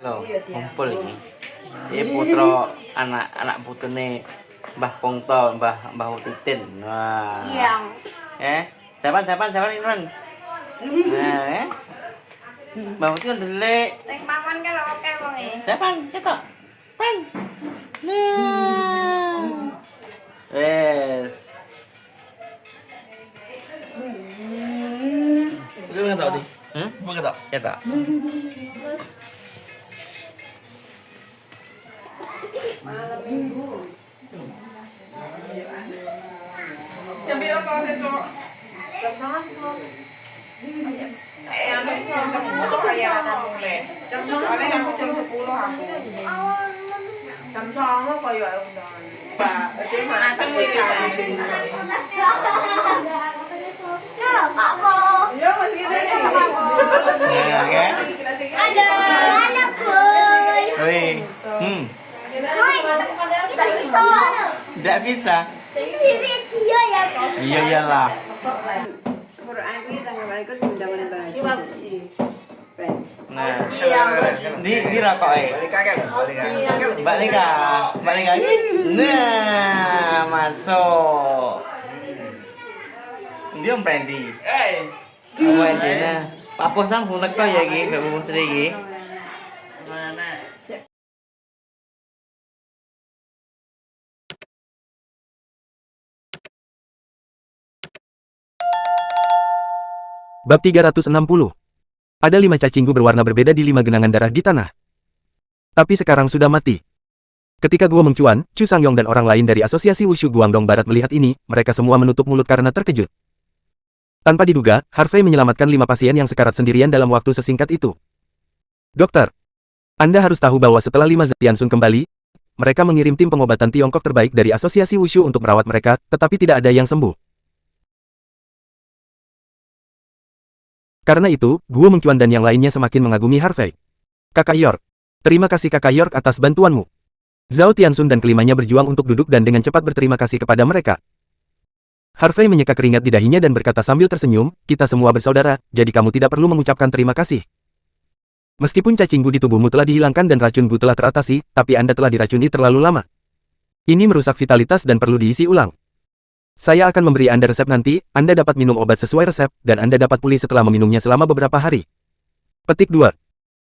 Loh, kumpul ini. Ini putra anak putune Mbah Pongto, Mbah Utitin. Wah. Iya. Siapa ini, Man? Nah, Mbah Utitin delik. Nek maman kalau oke wong e. Siapa? Ketok. Man. Nah. Wes. Itu nggak tahu di. Apa ketok? Ketok. Malam Minggu. Jam berapa kau besok? Jam berapa? Aku jam 10 kayak anak mulai. Soalnya aku jam 10 aku. Jam 2 koyo ae undangan. Pak, dia mana Matang sih? sih. Ya, Pak Bo. Ya, masih ada. Nah, kan? Halo, guys. Wih. Kita bisa. Tidak bisa. Ini dia ya. Iya iyalah. Quran ini tanggal ikut undangan baru. Ini bagus sih. Nah, di rokok balik lagi. Nah, masuk. Dia Prendi. Kamu aja nah. Apa sang punek kau ya gini, kamu sendiri gini. Mana? Bab 360. Ada 5 cacinggu berwarna berbeda di 5 genangan darah di tanah. Tapi sekarang sudah mati. Ketika Guo Mengcuan, Chu Sangyong dan orang lain dari Asosiasi Wushu Guangdong Barat melihat ini, mereka semua menutup mulut karena terkejut. Tanpa diduga, Harvey menyelamatkan 5 pasien yang sekarat sendirian dalam waktu sesingkat itu. Dokter, Anda harus tahu bahwa setelah 5 Tiansun kembali, mereka mengirim tim pengobatan Tiongkok terbaik dari Asosiasi Wushu untuk merawat mereka, tetapi tidak ada yang sembuh. Karena itu, Guo Mengcuan dan yang lainnya semakin mengagumi Harvey. Kakak York. Terima kasih Kakak York atas bantuanmu. Zhao Tiansun dan kelimanya berjuang untuk duduk dan dengan cepat berterima kasih kepada mereka. Harvey menyeka keringat di dahinya dan berkata sambil tersenyum, kita semua bersaudara, jadi kamu tidak perlu mengucapkan terima kasih. Meskipun cacing bu di tubuhmu telah dihilangkan dan racun bu telah teratasi, tapi Anda telah diracuni terlalu lama. Ini merusak vitalitas dan perlu diisi ulang. Saya akan memberi Anda resep nanti, Anda dapat minum obat sesuai resep, dan Anda dapat pulih setelah meminumnya selama beberapa hari. Petik 2.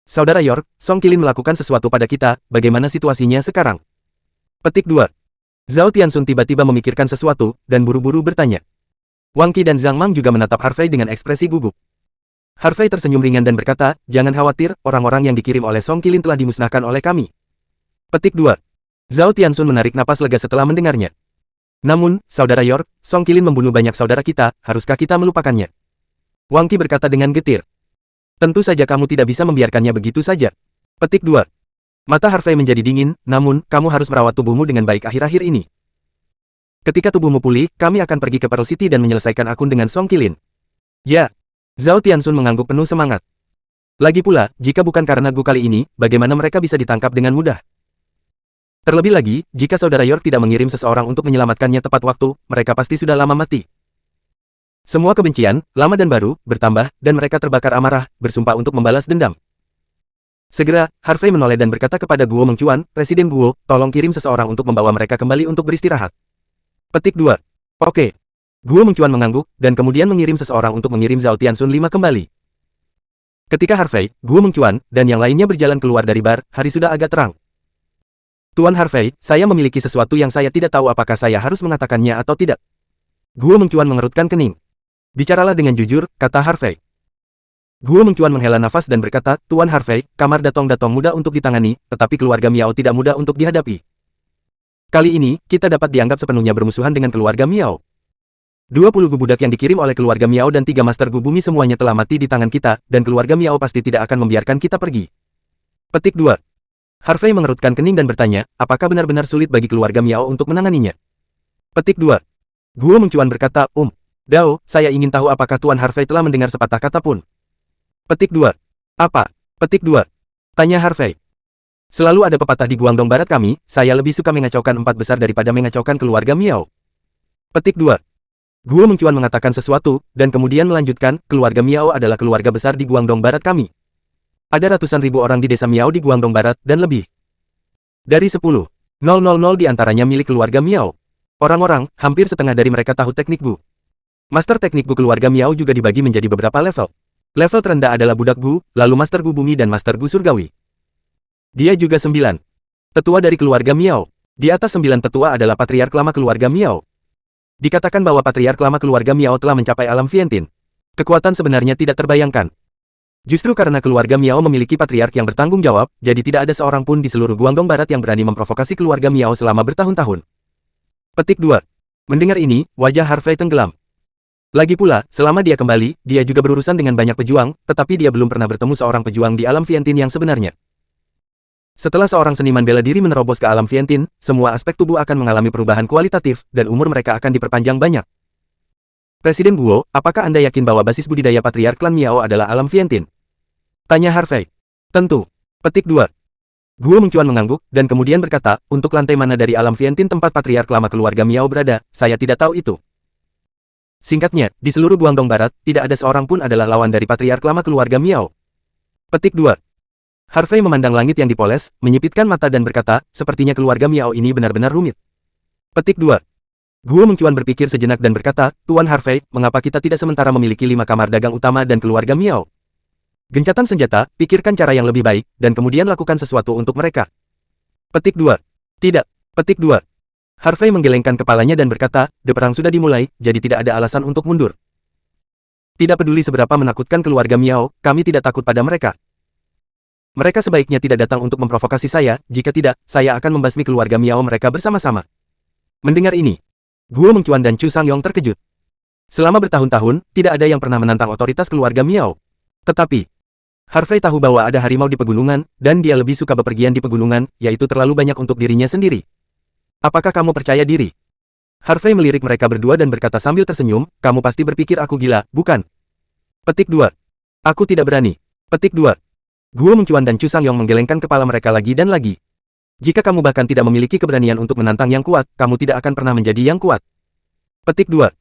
Saudara York, Song Qilin melakukan sesuatu pada kita, bagaimana situasinya sekarang? Petik 2. Zhao Tiansun tiba-tiba memikirkan sesuatu, dan buru-buru bertanya. Wang Qi dan Zhang Mang juga menatap Harvey dengan ekspresi gugup. Harvey tersenyum ringan dan berkata, jangan khawatir, orang-orang yang dikirim oleh Song Qilin telah dimusnahkan oleh kami. Petik 2. Zhao Tiansun menarik napas lega setelah mendengarnya. Namun, saudara York, Song Qilin membunuh banyak saudara kita, haruskah kita melupakannya? Wang Qi berkata dengan getir. Tentu saja kamu tidak bisa membiarkannya begitu saja. Petik 2. Mata Harvey menjadi dingin, namun, kamu harus merawat tubuhmu dengan baik akhir-akhir ini. Ketika tubuhmu pulih, kami akan pergi ke Pearl City dan menyelesaikan akun dengan Song Qilin. Ya. Zhao Tiansun mengangguk penuh semangat. Lagi pula, jika bukan karena Gu kali ini, bagaimana mereka bisa ditangkap dengan mudah? Terlebih lagi, jika saudara York tidak mengirim seseorang untuk menyelamatkannya tepat waktu, mereka pasti sudah lama mati. Semua kebencian, lama dan baru, bertambah, dan mereka terbakar amarah, bersumpah untuk membalas dendam. Segera, Harvey menoleh dan berkata kepada Guo Mengcuan, Presiden Guo, tolong kirim seseorang untuk membawa mereka kembali untuk beristirahat. Petik 2. Oke. Guo Mengcuan mengangguk, dan kemudian mengirim seseorang untuk mengirim Zhao Tiansun 5 kembali. Ketika Harvey, Guo Mengcuan, dan yang lainnya berjalan keluar dari bar, hari sudah agak terang. Tuan Harvey, saya memiliki sesuatu yang saya tidak tahu apakah saya harus mengatakannya atau tidak. Guo Mengcuan mengerutkan kening. Bicaralah dengan jujur, kata Harvey. Guo Mengcuan menghela nafas dan berkata, Tuan Harvey, kamar datong-datong mudah untuk ditangani, tetapi keluarga Miao tidak mudah untuk dihadapi. Kali ini, kita dapat dianggap sepenuhnya bermusuhan dengan keluarga Miao. 20 gu budak yang dikirim oleh keluarga Miao dan 3 master gu bumi semuanya telah mati di tangan kita, dan keluarga Miao pasti tidak akan membiarkan kita pergi. Petik 2. Harvey mengerutkan kening dan bertanya, apakah benar-benar sulit bagi keluarga Miao untuk menanganinya? Petik 2. Guo Mengcuan berkata, Dao, saya ingin tahu apakah Tuan Harvey telah mendengar sepatah kata pun. Petik 2. Apa? Petik 2. Tanya Harvey. Selalu ada pepatah di Guangdong Barat kami, saya lebih suka mengacaukan 4 besar daripada mengacaukan keluarga Miao. Petik 2. Guo Mengcuan mengatakan sesuatu, dan kemudian melanjutkan, keluarga Miao adalah keluarga besar di Guangdong Barat kami. Ada ratusan ribu orang di desa Miao di Guangdong Barat dan lebih. Dari 10,000 di antaranya milik keluarga Miao. Orang-orang, hampir setengah dari mereka tahu teknik Gu. Master teknik Gu keluarga Miao juga dibagi menjadi beberapa level. Level terendah adalah budak Gu, lalu Master Gu Bumi dan Master Gu Surgawi. Dia juga 9 tetua dari keluarga Miao. Di atas 9 tetua adalah patriark lama keluarga Miao. Dikatakan bahwa patriark lama keluarga Miao telah mencapai alam Fientin. Kekuatan sebenarnya tidak terbayangkan. Justru karena keluarga Miao memiliki patriark yang bertanggung jawab, jadi tidak ada seorang pun di seluruh Guangdong Barat yang berani memprovokasi keluarga Miao selama bertahun-tahun. Petik 2. Mendengar ini, wajah Harvey tenggelam. Lagi pula, selama dia kembali, dia juga berurusan dengan banyak pejuang, tetapi dia belum pernah bertemu seorang pejuang di alam Fientin yang sebenarnya. Setelah seorang seniman bela diri menerobos ke alam Fientin, semua aspek tubuh akan mengalami perubahan kualitatif, dan umur mereka akan diperpanjang banyak. Presiden Guo, apakah Anda yakin bahwa basis budidaya patriark klan Miao adalah alam Fientin? Tanya Harvey. Tentu. Petik 2. Guo Mengcuan mengangguk, dan kemudian berkata, untuk lantai mana dari alam Fientin tempat patriark lama keluarga Miao berada, saya tidak tahu itu. Singkatnya, di seluruh Guangdong Barat, tidak ada seorang pun adalah lawan dari patriark lama keluarga Miao. Petik 2. Harvey memandang langit yang dipoles, menyipitkan mata dan berkata, sepertinya keluarga Miao ini benar-benar rumit. Petik 2. Guo Mengcuan berpikir sejenak dan berkata, Tuan Harvey, mengapa kita tidak sementara memiliki 5 kamar dagang utama dan keluarga Miao? Gencatan senjata, pikirkan cara yang lebih baik, dan kemudian lakukan sesuatu untuk mereka. Petik 2. Tidak. Petik 2. Harvey menggelengkan kepalanya dan berkata, perang sudah dimulai, jadi tidak ada alasan untuk mundur. Tidak peduli seberapa menakutkan keluarga Miao, kami tidak takut pada mereka. Mereka sebaiknya tidak datang untuk memprovokasi saya, jika tidak, saya akan membasmi keluarga Miao mereka bersama-sama. Mendengar ini, Guo Mengcuan dan Chu Sangyong terkejut. Selama bertahun-tahun, tidak ada yang pernah menantang otoritas keluarga Miao. Tetapi, Harvey tahu bahwa ada harimau di pegunungan, dan dia lebih suka bepergian di pegunungan, yaitu terlalu banyak untuk dirinya sendiri. Apakah kamu percaya diri? Harvey melirik mereka berdua dan berkata sambil tersenyum, kamu pasti berpikir aku gila, bukan? Petik 2. Aku tidak berani. Petik 2. Guo Mengcuan dan Chu Sangyong menggelengkan kepala mereka lagi dan lagi. Jika kamu bahkan tidak memiliki keberanian untuk menantang yang kuat, kamu tidak akan pernah menjadi yang kuat. Petik 2.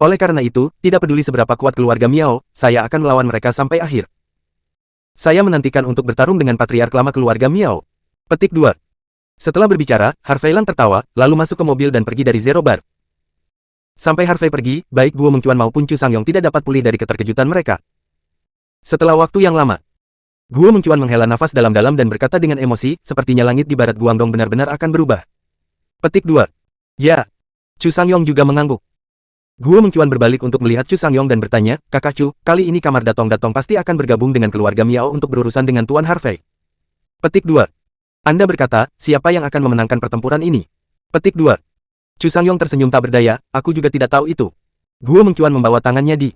Oleh karena itu, tidak peduli seberapa kuat keluarga Miao, saya akan melawan mereka sampai akhir. Saya menantikan untuk bertarung dengan patriark lama keluarga Miao. Petik 2. Setelah berbicara, Harvey Lang tertawa, lalu masuk ke mobil dan pergi dari Zero Bar. Sampai Harvey pergi, baik Guo Mengcuan maupun Chu Sangyong tidak dapat pulih dari keterkejutan mereka. Setelah waktu yang lama, Guo Mengcuan menghela nafas dalam-dalam dan berkata dengan emosi, sepertinya langit di barat Guangdong benar-benar akan berubah. Petik 2. Ya. Chu Sangyong juga mengangguk. Guo Mengcuan berbalik untuk melihat Chu Sangyong dan bertanya, Kakak Chu, kali ini kamar Datong-Datong pasti akan bergabung dengan keluarga Miao untuk berurusan dengan Tuan Harvey. Petik 2. Anda berkata, siapa yang akan memenangkan pertempuran ini? Petik 2. Chu Sangyong tersenyum tak berdaya, aku juga tidak tahu itu. Guo Mengcuan membawa tangannya di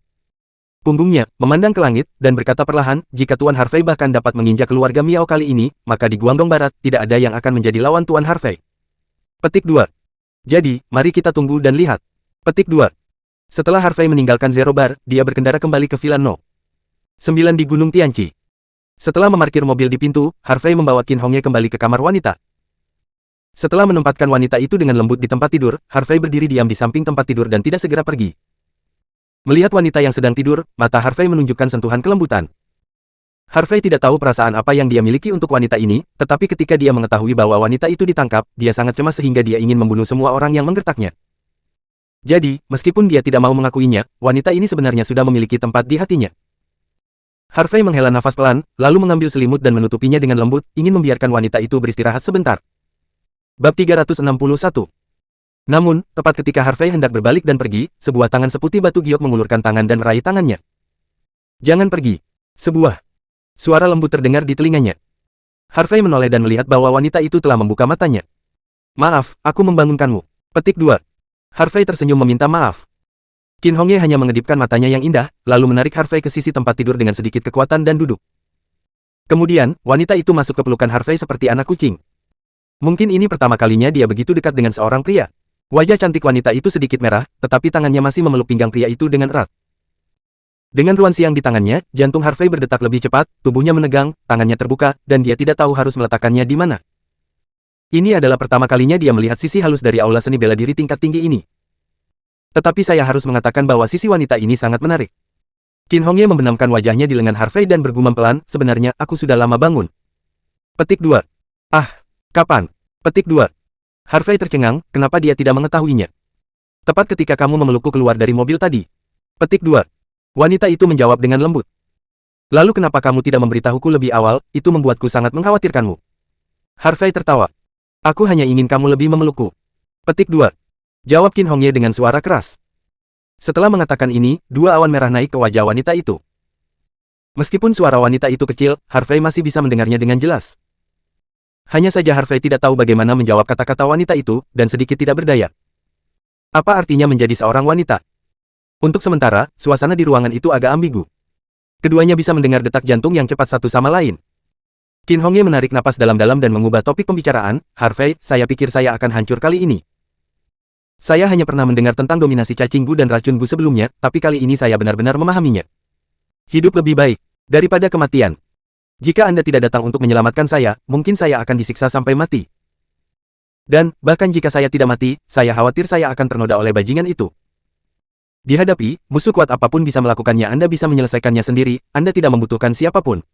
punggungnya, memandang ke langit, dan berkata perlahan, jika Tuan Harvey bahkan dapat menginjak keluarga Miao kali ini, maka di Guangdong Barat, tidak ada yang akan menjadi lawan Tuan Harvey. Petik 2. Jadi, mari kita tunggu dan lihat. Petik 2. Setelah Harvey meninggalkan Zero Bar, dia berkendara kembali ke Villa No. 9 di Gunung Tianqi. Setelah memarkir mobil di pintu, Harvey membawa Qin Hongye kembali ke kamar wanita. Setelah menempatkan wanita itu dengan lembut di tempat tidur, Harvey berdiri diam di samping tempat tidur dan tidak segera pergi. Melihat wanita yang sedang tidur, mata Harvey menunjukkan sentuhan kelembutan. Harvey tidak tahu perasaan apa yang dia miliki untuk wanita ini, tetapi ketika dia mengetahui bahwa wanita itu ditangkap, dia sangat cemas sehingga dia ingin membunuh semua orang yang menggertaknya. Jadi, meskipun dia tidak mau mengakuinya, wanita ini sebenarnya sudah memiliki tempat di hatinya. Harvey menghela nafas pelan, lalu mengambil selimut dan menutupinya dengan lembut, ingin membiarkan wanita itu beristirahat sebentar. Bab 361. Namun, tepat ketika Harvey hendak berbalik dan pergi, sebuah tangan seputih batu giok mengulurkan tangan dan meraih tangannya. Jangan pergi. Sebuah suara lembut terdengar di telinganya. Harvey menoleh dan melihat bahwa wanita itu telah membuka matanya. Maaf, aku membangunkanmu. Petik 2. Harvey tersenyum meminta maaf. Qin Hongye hanya mengedipkan matanya yang indah, lalu menarik Harvey ke sisi tempat tidur dengan sedikit kekuatan dan duduk. Kemudian, wanita itu masuk ke pelukan Harvey seperti anak kucing. Mungkin ini pertama kalinya dia begitu dekat dengan seorang pria. Wajah cantik wanita itu sedikit merah, tetapi tangannya masih memeluk pinggang pria itu dengan erat. Dengan ruan siang di tangannya, jantung Harvey berdetak lebih cepat, tubuhnya menegang, tangannya terbuka, dan dia tidak tahu harus meletakkannya di mana. Ini adalah pertama kalinya dia melihat sisi halus dari aula seni bela diri tingkat tinggi ini. Tetapi saya harus mengatakan bahwa sisi wanita ini sangat menarik. Qin Hongye membenamkan wajahnya di lengan Harvey dan bergumam pelan, sebenarnya aku sudah lama bangun. Petik 2. Ah, kapan? Petik 2. Harvey tercengang, kenapa dia tidak mengetahuinya? Tepat ketika kamu memelukku keluar dari mobil tadi. Petik 2. Wanita itu menjawab dengan lembut. Lalu kenapa kamu tidak memberitahuku lebih awal, itu membuatku sangat mengkhawatirkanmu. Harvey tertawa. Aku hanya ingin kamu lebih memelukku. Petik 2. Jawab Qin Hongye dengan suara keras. Setelah mengatakan ini, dua awan merah naik ke wajah wanita itu. Meskipun suara wanita itu kecil, Harvey masih bisa mendengarnya dengan jelas. Hanya saja Harvey tidak tahu bagaimana menjawab kata-kata wanita itu, dan sedikit tidak berdaya. Apa artinya menjadi seorang wanita? Untuk sementara, suasana di ruangan itu agak ambigu. Keduanya bisa mendengar detak jantung yang cepat satu sama lain. Qin Hongye menarik napas dalam-dalam dan mengubah topik pembicaraan. Harvey, saya pikir saya akan hancur kali ini. Saya hanya pernah mendengar tentang dominasi cacing Bu dan racun Bu sebelumnya, tapi kali ini saya benar-benar memahaminya. Hidup lebih baik daripada kematian. Jika Anda tidak datang untuk menyelamatkan saya, mungkin saya akan disiksa sampai mati. Dan, bahkan jika saya tidak mati, saya khawatir saya akan ternoda oleh bajingan itu. Dihadapi, musuh kuat apapun bisa melakukannya, Anda bisa menyelesaikannya sendiri, Anda tidak membutuhkan siapapun.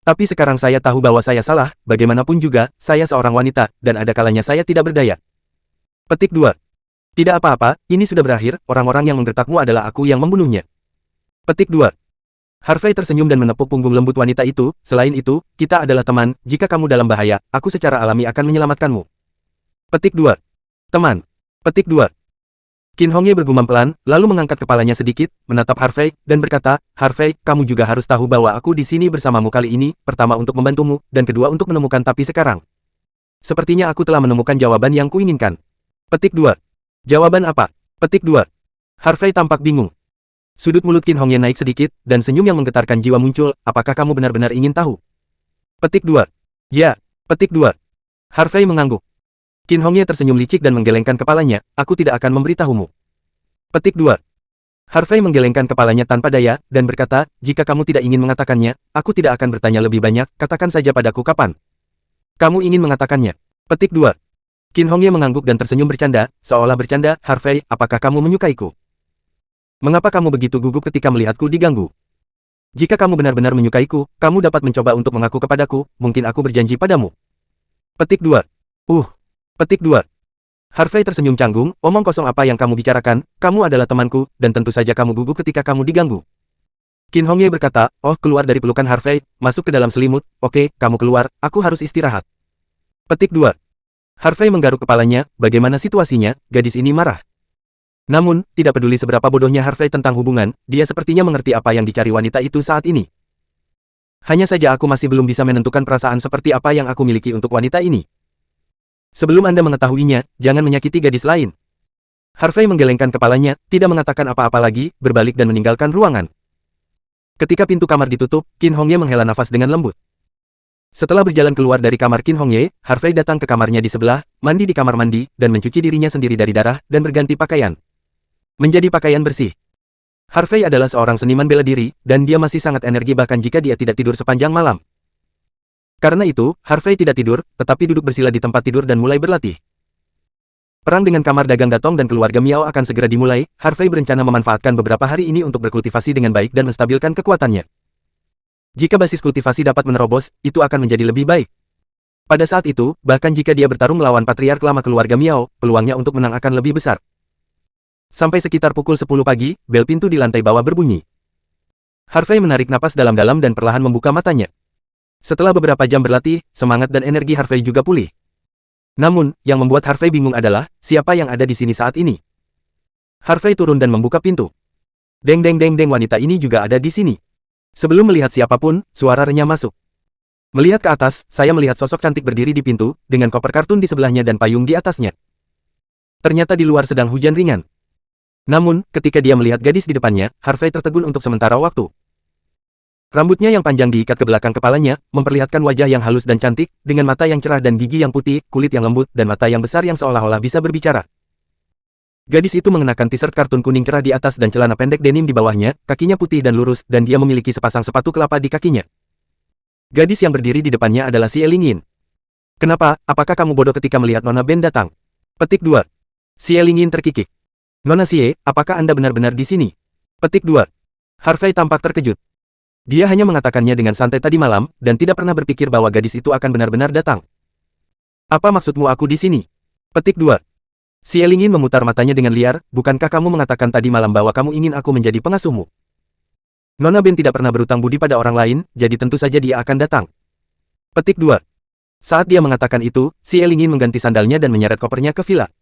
Tapi sekarang saya tahu bahwa saya salah, bagaimanapun juga, saya seorang wanita, dan ada kalanya saya tidak berdaya. Petik 2. Tidak apa-apa, ini sudah berakhir, orang-orang yang menggertakmu adalah aku yang membunuhnya. Petik 2. Harvey tersenyum dan menepuk punggung lembut wanita itu, selain itu, kita adalah teman, jika kamu dalam bahaya, aku secara alami akan menyelamatkanmu. Petik 2. Teman. Petik 2. Qin Hongye bergumam pelan, lalu mengangkat kepalanya sedikit, menatap Harvey, dan berkata, Harvey, kamu juga harus tahu bahwa aku di sini bersamamu kali ini, pertama untuk membantumu, dan kedua untuk menemukan tapi sekarang. Sepertinya aku telah menemukan jawaban yang kuinginkan. Petik 2. Jawaban apa? Petik 2. Harvey tampak bingung. Sudut mulut Qin Hongye naik sedikit, dan senyum yang menggetarkan jiwa muncul, apakah kamu benar-benar ingin tahu? Petik 2. Ya. Petik 2. Harvey mengangguk. Qin Hongye tersenyum licik dan menggelengkan kepalanya, aku tidak akan memberitahumu. Petik 2. Harvey menggelengkan kepalanya tanpa daya, dan berkata, jika kamu tidak ingin mengatakannya, aku tidak akan bertanya lebih banyak, katakan saja padaku kapan. Kamu ingin mengatakannya. Petik 2. Qin Hongye mengangguk dan tersenyum bercanda, seolah bercanda, Harvey, apakah kamu menyukaiku? Mengapa kamu begitu gugup ketika melihatku diganggu? Jika kamu benar-benar menyukaiku, kamu dapat mencoba untuk mengaku kepadaku, mungkin aku berjanji padamu. Petik 2. Petik 2. Harvey tersenyum canggung, omong kosong apa yang kamu bicarakan, kamu adalah temanku, dan tentu saja kamu gugup ketika kamu diganggu. Qin Hongye berkata, oh keluar dari pelukan Harvey, masuk ke dalam selimut, oke, kamu keluar, aku harus istirahat. Petik 2. Harvey menggaruk kepalanya, bagaimana situasinya, gadis ini marah. Namun, tidak peduli seberapa bodohnya Harvey tentang hubungan, dia sepertinya mengerti apa yang dicari wanita itu saat ini. Hanya saja aku masih belum bisa menentukan perasaan seperti apa yang aku miliki untuk wanita ini. Sebelum Anda mengetahuinya, jangan menyakiti gadis lain. Harvey menggelengkan kepalanya, tidak mengatakan apa-apa lagi, berbalik dan meninggalkan ruangan. Ketika pintu kamar ditutup, Qin Hongye menghela nafas dengan lembut. Setelah berjalan keluar dari kamar Qin Hongye, Harvey datang ke kamarnya di sebelah, mandi di kamar mandi, dan mencuci dirinya sendiri dari darah, dan berganti pakaian. Menjadi pakaian bersih. Harvey adalah seorang seniman bela diri, dan dia masih sangat energi bahkan jika dia tidak tidur sepanjang malam. Karena itu, Harvey tidak tidur, tetapi duduk bersila di tempat tidur dan mulai berlatih. Perang dengan kamar dagang Datong dan keluarga Miao akan segera dimulai, Harvey berencana memanfaatkan beberapa hari ini untuk berkultivasi dengan baik dan menstabilkan kekuatannya. Jika basis kultivasi dapat menerobos, itu akan menjadi lebih baik. Pada saat itu, bahkan jika dia bertarung melawan patriark lama keluarga Miao, peluangnya untuk menang akan lebih besar. Sampai sekitar pukul 10 pagi, bel pintu di lantai bawah berbunyi. Harvey menarik napas dalam-dalam dan perlahan membuka matanya. Setelah beberapa jam berlatih, semangat dan energi Harvey juga pulih. Namun, yang membuat Harvey bingung adalah, siapa yang ada di sini saat ini? Harvey turun dan membuka pintu. Deng deng deng deng, wanita ini juga ada di sini. Sebelum melihat siapapun, suara renyah masuk. Melihat ke atas, saya melihat sosok cantik berdiri di pintu, dengan koper kartun di sebelahnya dan payung di atasnya. Ternyata di luar sedang hujan ringan. Namun, ketika dia melihat gadis di depannya, Harvey tertegun untuk sementara waktu. Rambutnya yang panjang diikat ke belakang kepalanya, memperlihatkan wajah yang halus dan cantik, dengan mata yang cerah dan gigi yang putih, kulit yang lembut, dan mata yang besar yang seolah-olah bisa berbicara. Gadis itu mengenakan t-shirt kartun kuning cerah di atas dan celana pendek denim di bawahnya, kakinya putih dan lurus, dan dia memiliki sepasang sepatu kelapa di kakinya. Gadis yang berdiri di depannya adalah Xie Lingyin. Kenapa, apakah kamu bodoh ketika melihat Nona Ben datang? Petik 2. Xie Lingyin terkikik. Nona Xie, apakah Anda benar-benar di sini? Petik 2. Harvey tampak terkejut. Dia hanya mengatakannya dengan santai tadi malam, dan tidak pernah berpikir bahwa gadis itu akan benar-benar datang. Apa maksudmu aku di sini? Petik 2. Si Elingin memutar matanya dengan liar, bukankah kamu mengatakan tadi malam bahwa kamu ingin aku menjadi pengasuhmu? Nona Ben tidak pernah berutang budi pada orang lain, jadi tentu saja dia akan datang. Petik 2. Saat dia mengatakan itu, si Elingin mengganti sandalnya dan menyeret kopernya ke villa.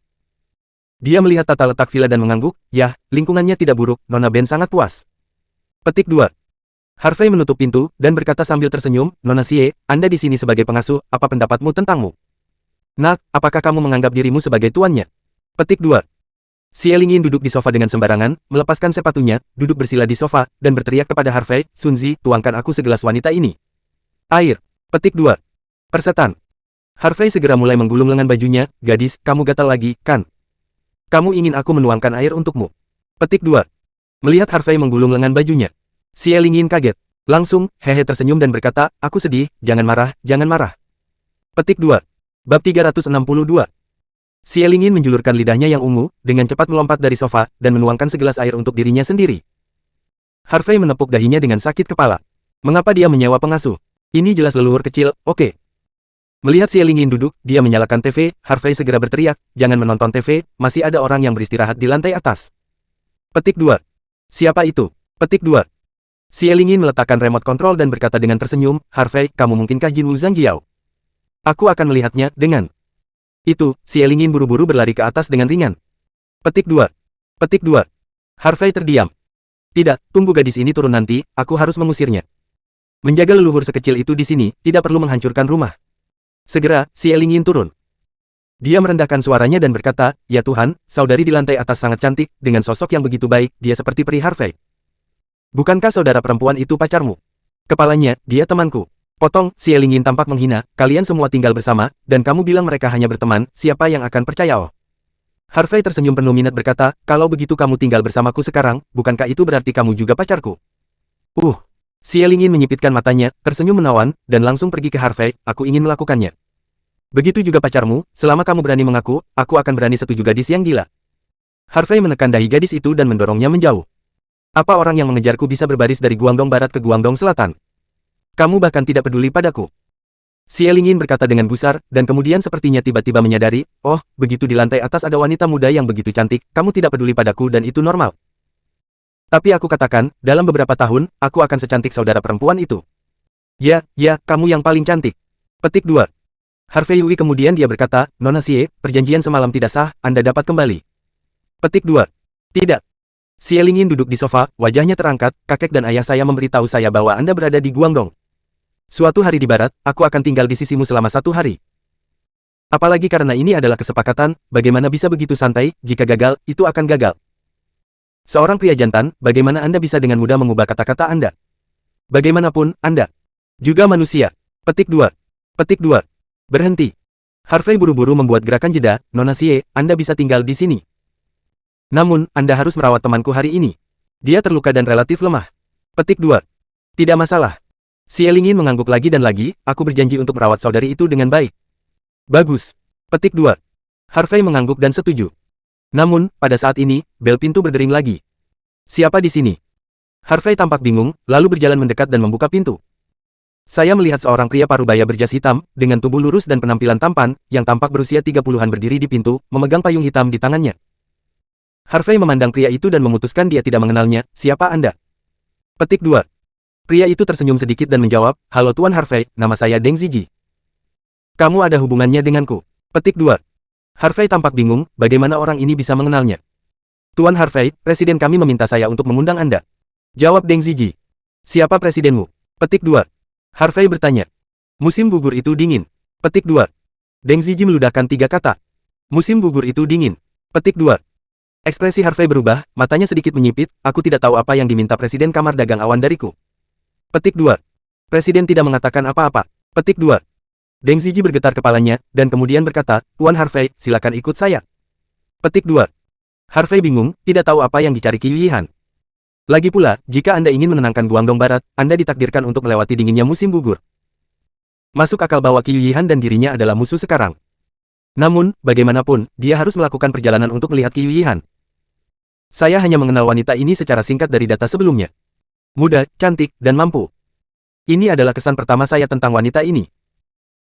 Dia melihat tata letak villa dan mengangguk, ya, lingkungannya tidak buruk, Nona Ben sangat puas. Petik 2. Harvey menutup pintu, dan berkata sambil tersenyum, Nona Sie, Anda di sini sebagai pengasuh, apa pendapatmu tentangmu? Nak, apakah kamu menganggap dirimu sebagai tuannya? Petik 2. Si Elingin duduk di sofa dengan sembarangan, melepaskan sepatunya, duduk bersila di sofa, dan berteriak kepada Harvey, Sunzi, tuangkan aku segelas wanita ini. Air. Petik 2. Persetan. Harvey segera mulai menggulung lengan bajunya, gadis, kamu gatal lagi, kan? Kamu ingin aku menuangkan air untukmu? Petik 2. Melihat Harvey menggulung lengan bajunya, si Elingin kaget. Langsung, hehe tersenyum dan berkata, aku sedih, jangan marah, jangan marah. Petik 2. Bab 362. Si Elingin menjulurkan lidahnya yang ungu, dengan cepat melompat dari sofa, dan menuangkan segelas air untuk dirinya sendiri. Harvey menepuk dahinya dengan sakit kepala. Mengapa dia menyewa pengasuh? Ini jelas leluhur kecil, oke. Melihat si Elingin duduk, dia menyalakan TV, Harvey segera berteriak, jangan menonton TV, masih ada orang yang beristirahat di lantai atas. Petik 2. Siapa itu? Petik 2. Si Elingin meletakkan remote kontrol dan berkata dengan tersenyum, Harvey, kamu mungkinkah Jin Wu Zhangjiao? Aku akan melihatnya, dengan. Itu, si Elingin buru-buru berlari ke atas dengan ringan. Petik 2. Petik 2. Harvey terdiam. Tidak, tunggu gadis ini turun nanti, aku harus mengusirnya. Menjaga leluhur sekecil itu di sini, tidak perlu menghancurkan rumah. Segera, si Elingin turun. Dia merendahkan suaranya dan berkata, ya Tuhan, saudari di lantai atas sangat cantik, dengan sosok yang begitu baik, dia seperti peri Harvey. Bukankah saudara perempuan itu pacarmu? Kepalanya, dia temanku. Potong, si Elingin tampak menghina, kalian semua tinggal bersama, dan kamu bilang mereka hanya berteman, siapa yang akan percaya oh? Harvey tersenyum penuh minat berkata, kalau begitu kamu tinggal bersamaku sekarang, bukankah itu berarti kamu juga pacarku? Si Elingin menyipitkan matanya, tersenyum menawan, dan langsung pergi ke Harvey, aku ingin melakukannya. Begitu juga pacarmu, selama kamu berani mengaku, aku akan berani setuju gadis yang gila. Harvey menekan dahi gadis itu dan mendorongnya menjauh. Apa orang yang mengejarku bisa berbaris dari Guangdong Barat ke Guangdong Selatan? Kamu bahkan tidak peduli padaku. Si Elingin berkata dengan gusar, dan kemudian sepertinya tiba-tiba menyadari, oh, begitu di lantai atas ada wanita muda yang begitu cantik, kamu tidak peduli padaku dan itu normal. Tapi aku katakan, dalam beberapa tahun, aku akan secantik saudara perempuan itu. Ya, kamu yang paling cantik. Petik 2. Harvey Yui kemudian dia berkata, Nona Sie, perjanjian semalam tidak sah, Anda dapat kembali. Petik 2. Tidak. Si Elingin duduk di sofa, wajahnya terangkat, kakek dan ayah saya memberitahu saya bahwa Anda berada di Guangdong. Suatu hari di barat, aku akan tinggal di sisimu selama 1 hari. Apalagi karena ini adalah kesepakatan, bagaimana bisa begitu santai, jika gagal, itu akan gagal. Seorang pria jantan, bagaimana Anda bisa dengan mudah mengubah kata-kata Anda? Bagaimanapun, Anda juga manusia. Petik 2. Petik 2. Berhenti. Harvey buru-buru membuat gerakan jeda, Nona Sie, Anda bisa tinggal di sini. Namun, Anda harus merawat temanku hari ini. Dia terluka dan relatif lemah. Petik 2. Tidak masalah. Si Elingin mengangguk lagi dan lagi, aku berjanji untuk merawat saudari itu dengan baik. Bagus. Petik 2. Harvey mengangguk dan setuju. Namun, pada saat ini, bel pintu berdering lagi. Siapa di sini? Harvey tampak bingung, lalu berjalan mendekat dan membuka pintu. Saya melihat seorang pria parubaya berjas hitam, dengan tubuh lurus dan penampilan tampan, yang tampak berusia 30-an berdiri di pintu, memegang payung hitam di tangannya. Harvey memandang pria itu dan memutuskan dia tidak mengenalnya, siapa Anda? Petik 2. Pria itu tersenyum sedikit dan menjawab, halo Tuan Harvey, nama saya Deng Ziji. Kamu ada hubungannya denganku. Petik 2. Harvey tampak bingung, bagaimana orang ini bisa mengenalnya. Tuan Harvey, presiden kami meminta saya untuk mengundang Anda. Jawab Deng Ziji. Siapa presidenmu? Petik 2. Harvey bertanya. Musim gugur itu dingin. Petik 2. Deng Ziji meludahkan 3 kata. Musim gugur itu dingin. Petik 2. Ekspresi Harvey berubah, matanya sedikit menyipit, aku tidak tahu apa yang diminta Presiden Kamar Dagang Awan dariku. Petik 2. Presiden tidak mengatakan apa-apa. Petik 2. Deng Ziji bergetar kepalanya, dan kemudian berkata, Tuan Harvey, silakan ikut saya. Petik 2. Harvey bingung, tidak tahu apa yang dicari Qi Yihan. Lagi pula, jika Anda ingin menenangkan Guangdong Barat, Anda ditakdirkan untuk melewati dinginnya musim gugur. Masuk akal bahwa Qi Yihan dan dirinya adalah musuh sekarang. Namun, bagaimanapun, dia harus melakukan perjalanan untuk melihat Qi Yihan. Saya hanya mengenal wanita ini secara singkat dari data sebelumnya. muda, cantik, dan mampu. Ini adalah kesan pertama saya tentang wanita ini.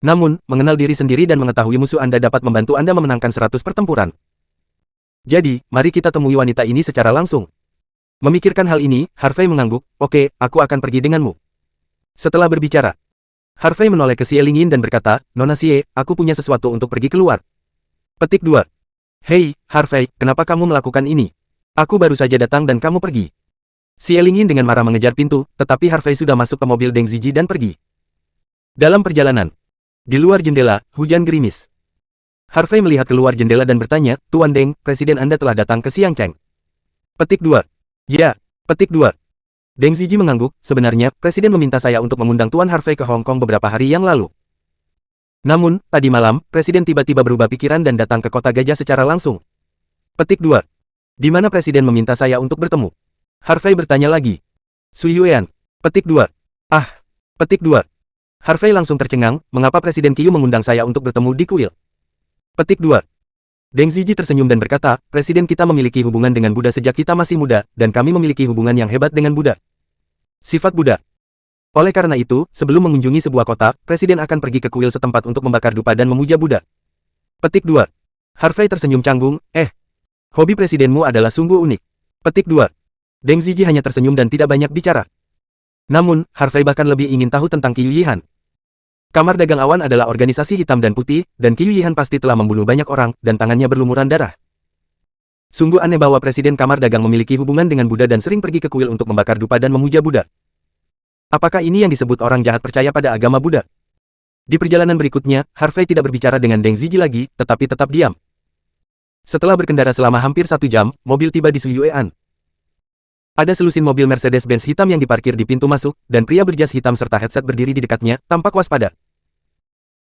Namun, mengenal diri sendiri dan mengetahui musuh Anda dapat membantu Anda memenangkan 100 pertempuran. Jadi, mari kita temui wanita ini secara langsung. Memikirkan hal ini, Harvey mengangguk, oke, aku akan pergi denganmu. Setelah berbicara, Harvey menoleh ke Xie Lingyin dan berkata, Nona Xie, aku punya sesuatu untuk pergi keluar. Petik 2. Hei, Harvey, kenapa kamu melakukan ini? Aku baru saja datang dan kamu pergi. Xie Lingyin dengan marah mengejar pintu, tetapi Harvey sudah masuk ke mobil Deng Zijie dan pergi. Dalam perjalanan, di luar jendela, hujan gerimis. Harvey melihat keluar jendela dan bertanya, Tuan Deng, presiden Anda telah datang ke Xiangcheng. Petik 2. Ya, petik 2. Deng Zijie mengangguk, sebenarnya, presiden meminta saya untuk mengundang Tuan Harvey ke Hong Kong beberapa hari yang lalu. Namun, tadi malam, presiden tiba-tiba berubah pikiran dan datang ke kota gajah secara langsung. Petik 2. Di mana presiden meminta saya untuk bertemu? Harvey bertanya lagi. Sui Yuan. Petik 2. Ah. Petik 2. Harvey langsung tercengang, mengapa Presiden Qiu mengundang saya untuk bertemu di kuil? Petik 2. Deng Zijie tersenyum dan berkata, Presiden kita memiliki hubungan dengan Buddha sejak kita masih muda, dan kami memiliki hubungan yang hebat dengan Buddha. Sifat Buddha. Oleh karena itu, sebelum mengunjungi sebuah kota, Presiden akan pergi ke kuil setempat untuk membakar dupa dan memuja Buddha. Petik 2. Harvey tersenyum canggung, hobi presidenmu adalah sungguh unik. Petik 2. Deng Zijie hanya tersenyum dan tidak banyak bicara. Namun, Harvey bahkan lebih ingin tahu tentang Qiu Yihan. Kamar Dagang Awan adalah organisasi hitam dan putih, dan Qiu Yihan pasti telah membunuh banyak orang, dan tangannya berlumuran darah. Sungguh aneh bahwa Presiden Kamar Dagang memiliki hubungan dengan Buddha dan sering pergi ke kuil untuk membakar dupa dan memuja Buddha. Apakah ini yang disebut orang jahat percaya pada agama Buddha? Di perjalanan berikutnya, Harvey tidak berbicara dengan Deng Zijie lagi, tetapi tetap diam. Setelah berkendara selama hampir 1 jam, mobil tiba di Suyuean. Ada selusin mobil Mercedes-Benz hitam yang diparkir di pintu masuk, dan pria berjas hitam serta headset berdiri di dekatnya, tampak waspada.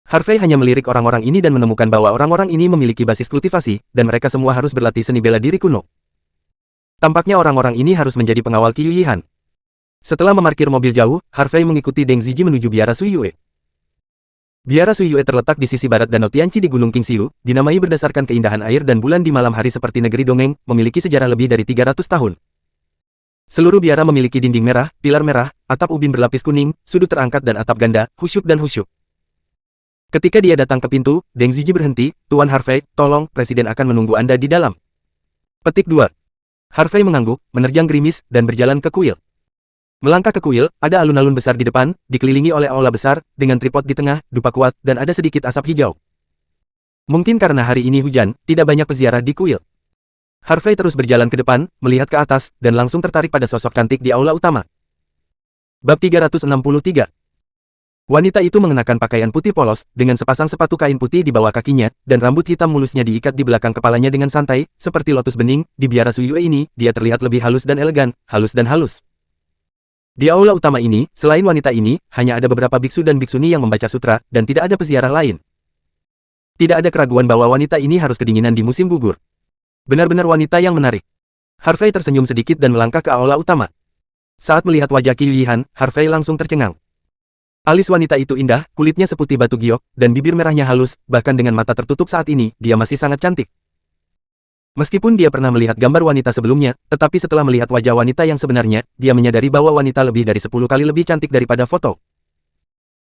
Harvey hanya melirik orang-orang ini dan menemukan bahwa orang-orang ini memiliki basis kultivasi, dan mereka semua harus berlatih seni bela diri kuno. Tampaknya orang-orang ini harus menjadi pengawal Qiu Yihan. Setelah memarkir mobil jauh, Harvey mengikuti Deng Zijie menuju biara Suyue. Biara Suyue terletak di sisi barat Danau Tianqi di Gunung Qingxiu, dinamai berdasarkan keindahan air dan bulan di malam hari seperti negeri dongeng, memiliki sejarah lebih dari 300 tahun. Seluruh biara memiliki dinding merah, pilar merah, atap ubin berlapis kuning, sudut terangkat dan atap ganda, khusyuk dan khusyuk. Ketika dia datang ke pintu, Deng Zijie berhenti, Tuan Harvey, tolong, Presiden akan menunggu Anda di dalam. Petik 2. Harvey mengangguk, menerjang gerimis, dan berjalan ke kuil. Melangkah ke kuil, ada alun-alun besar di depan, dikelilingi oleh aula besar, dengan tripod di tengah, dupa kuat, dan ada sedikit asap hijau. Mungkin karena hari ini hujan, tidak banyak peziarah di kuil. Harvey terus berjalan ke depan, melihat ke atas, dan langsung tertarik pada sosok cantik di aula utama. Bab 363. Wanita itu mengenakan pakaian putih polos, dengan sepasang sepatu kain putih di bawah kakinya, dan rambut hitam mulusnya diikat di belakang kepalanya dengan santai, seperti lotus bening. Di biara Suyue ini, dia terlihat lebih halus dan elegan, halus dan halus. Di aula utama ini, selain wanita ini, hanya ada beberapa biksu dan biksuni yang membaca sutra, dan tidak ada peziarah lain. Tidak ada keraguan bahwa wanita ini harus kedinginan di musim gugur. Benar-benar wanita yang menarik. Harvey tersenyum sedikit dan melangkah ke aula utama. Saat melihat wajah Qiu Yihan, Harvey langsung tercengang. Alis wanita itu indah, kulitnya seputih batu giok, dan bibir merahnya halus, bahkan dengan mata tertutup saat ini, dia masih sangat cantik. Meskipun dia pernah melihat gambar wanita sebelumnya, tetapi setelah melihat wajah wanita yang sebenarnya, dia menyadari bahwa wanita lebih dari 10 kali lebih cantik daripada foto.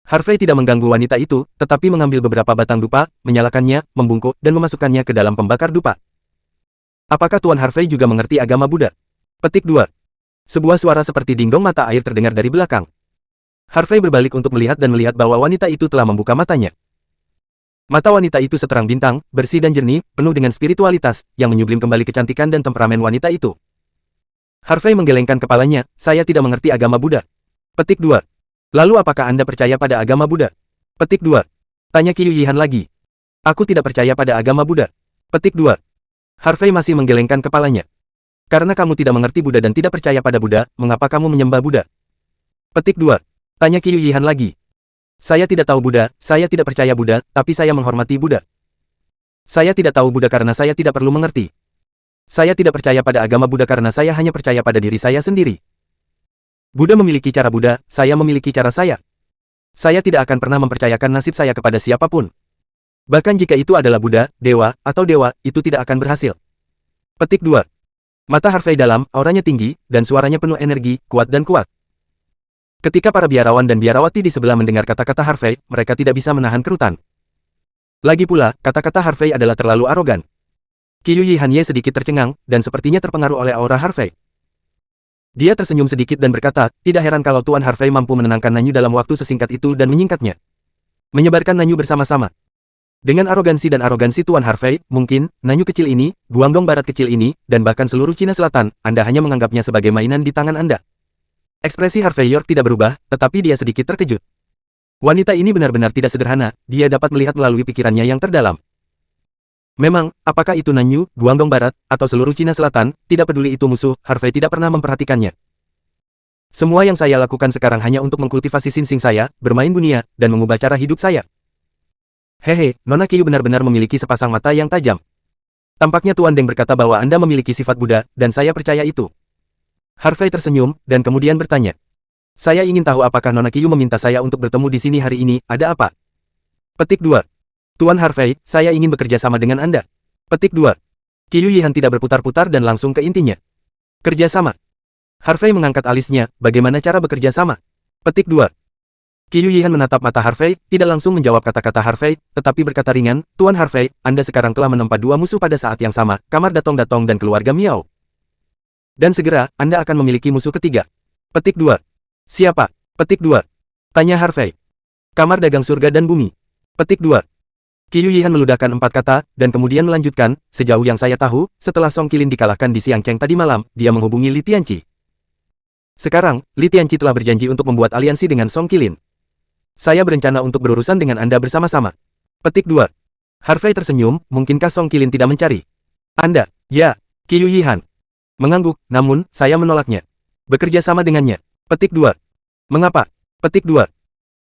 Harvey tidak mengganggu wanita itu, tetapi mengambil beberapa batang dupa, menyalakannya, membungkuk, dan memasukkannya ke dalam pembakar dupa. Apakah Tuan Harvey juga mengerti agama Buddha? Petik 2. Sebuah suara seperti dingdong mata air terdengar dari belakang. Harvey berbalik untuk melihat dan melihat bahwa wanita itu telah membuka matanya. Mata wanita itu seterang bintang, bersih dan jernih, penuh dengan spiritualitas, yang menyublim kembali kecantikan dan temperamen wanita itu. Harvey menggelengkan kepalanya, saya tidak mengerti agama Buddha. Petik 2. Lalu apakah Anda percaya pada agama Buddha? Petik 2. Tanya Qiu Yihan lagi. Aku tidak percaya pada agama Buddha. Petik 2. Harvey masih menggelengkan kepalanya. Karena kamu tidak mengerti Buddha dan tidak percaya pada Buddha, mengapa kamu menyembah Buddha? Petik 2. Tanya Qiu Yihan lagi. Saya tidak tahu Buddha, saya tidak percaya Buddha, tapi saya menghormati Buddha. Saya tidak tahu Buddha karena saya tidak perlu mengerti. Saya tidak percaya pada agama Buddha karena saya hanya percaya pada diri saya sendiri. Buddha memiliki cara Buddha, saya memiliki cara saya. Saya tidak akan pernah mempercayakan nasib saya kepada siapapun. Bahkan jika itu adalah Buddha, dewa, atau dewa, itu tidak akan berhasil. Petik 2. Mata Harvey dalam, auranya tinggi, dan suaranya penuh energi, kuat dan kuat. Ketika para biarawan dan biarawati di sebelah mendengar kata-kata Harvey, mereka tidak bisa menahan kerutan. Lagi pula, kata-kata Harvey adalah terlalu arogan. Qiyu Yihan sedikit tercengang, dan sepertinya terpengaruh oleh aura Harvey. Dia tersenyum sedikit dan berkata, tidak heran kalau Tuan Harvey mampu menenangkan Nanyu dalam waktu sesingkat itu dan menyingkatnya. Menyebarkan Nanyu bersama-sama. Dengan arogansi dan arogansi Tuan Harvey, mungkin, Nanyu kecil ini, Guangdong Barat kecil ini, dan bahkan seluruh Cina Selatan, Anda hanya menganggapnya sebagai mainan di tangan Anda. Ekspresi Harvey York tidak berubah, tetapi dia sedikit terkejut. Wanita ini benar-benar tidak sederhana, dia dapat melihat melalui pikirannya yang terdalam. Memang, apakah itu Nanyu, Guangdong Barat, atau seluruh Cina Selatan, tidak peduli itu musuh, Harvey tidak pernah memperhatikannya. Semua yang saya lakukan sekarang hanya untuk mengkultivasi sinsing saya, bermain dunia, dan mengubah cara hidup saya. Hehe, Nona Qiyu benar-benar memiliki sepasang mata yang tajam. Tampaknya Tuan Deng berkata bahwa Anda memiliki sifat Buddha, dan saya percaya itu. Harvey tersenyum, dan kemudian bertanya. Saya ingin tahu apakah Nona Qiyu meminta saya untuk bertemu di sini hari ini, ada apa? Petik 2. Tuan Harvey, saya ingin bekerja sama dengan Anda. Petik 2. Qiyu Yihan tidak berputar-putar dan langsung ke intinya. Kerja sama. Harvey mengangkat alisnya, bagaimana cara bekerja sama? Petik 2. Qiyu Yihan menatap mata Harvey, tidak langsung menjawab kata-kata Harvey, tetapi berkata ringan, Tuan Harvey, Anda sekarang telah menempa dua musuh pada saat yang sama, Kamar Datong-Datong dan keluarga Miao. Dan segera, Anda akan memiliki musuh ketiga. Petik 2. Siapa? Petik 2. Tanya Harvey. Kamar Dagang Surga dan Bumi. Petik 2. Qiyu Yihan meludahkan 4 kata, dan kemudian melanjutkan, sejauh yang saya tahu, setelah Song Qilin dikalahkan di Siang Cheng tadi malam, dia menghubungi Li Tianqi. Sekarang, Li Tianqi telah berjanji untuk membuat aliansi dengan Song Qilin. Saya berencana untuk berurusan dengan Anda bersama-sama. Petik 2. Harvey tersenyum, mungkinkah Song Qilin tidak mencari Anda? Ya, Qiyu Yihan mengangguk, namun, saya menolaknya. Bekerja sama dengannya. Petik 2. Mengapa? Petik 2.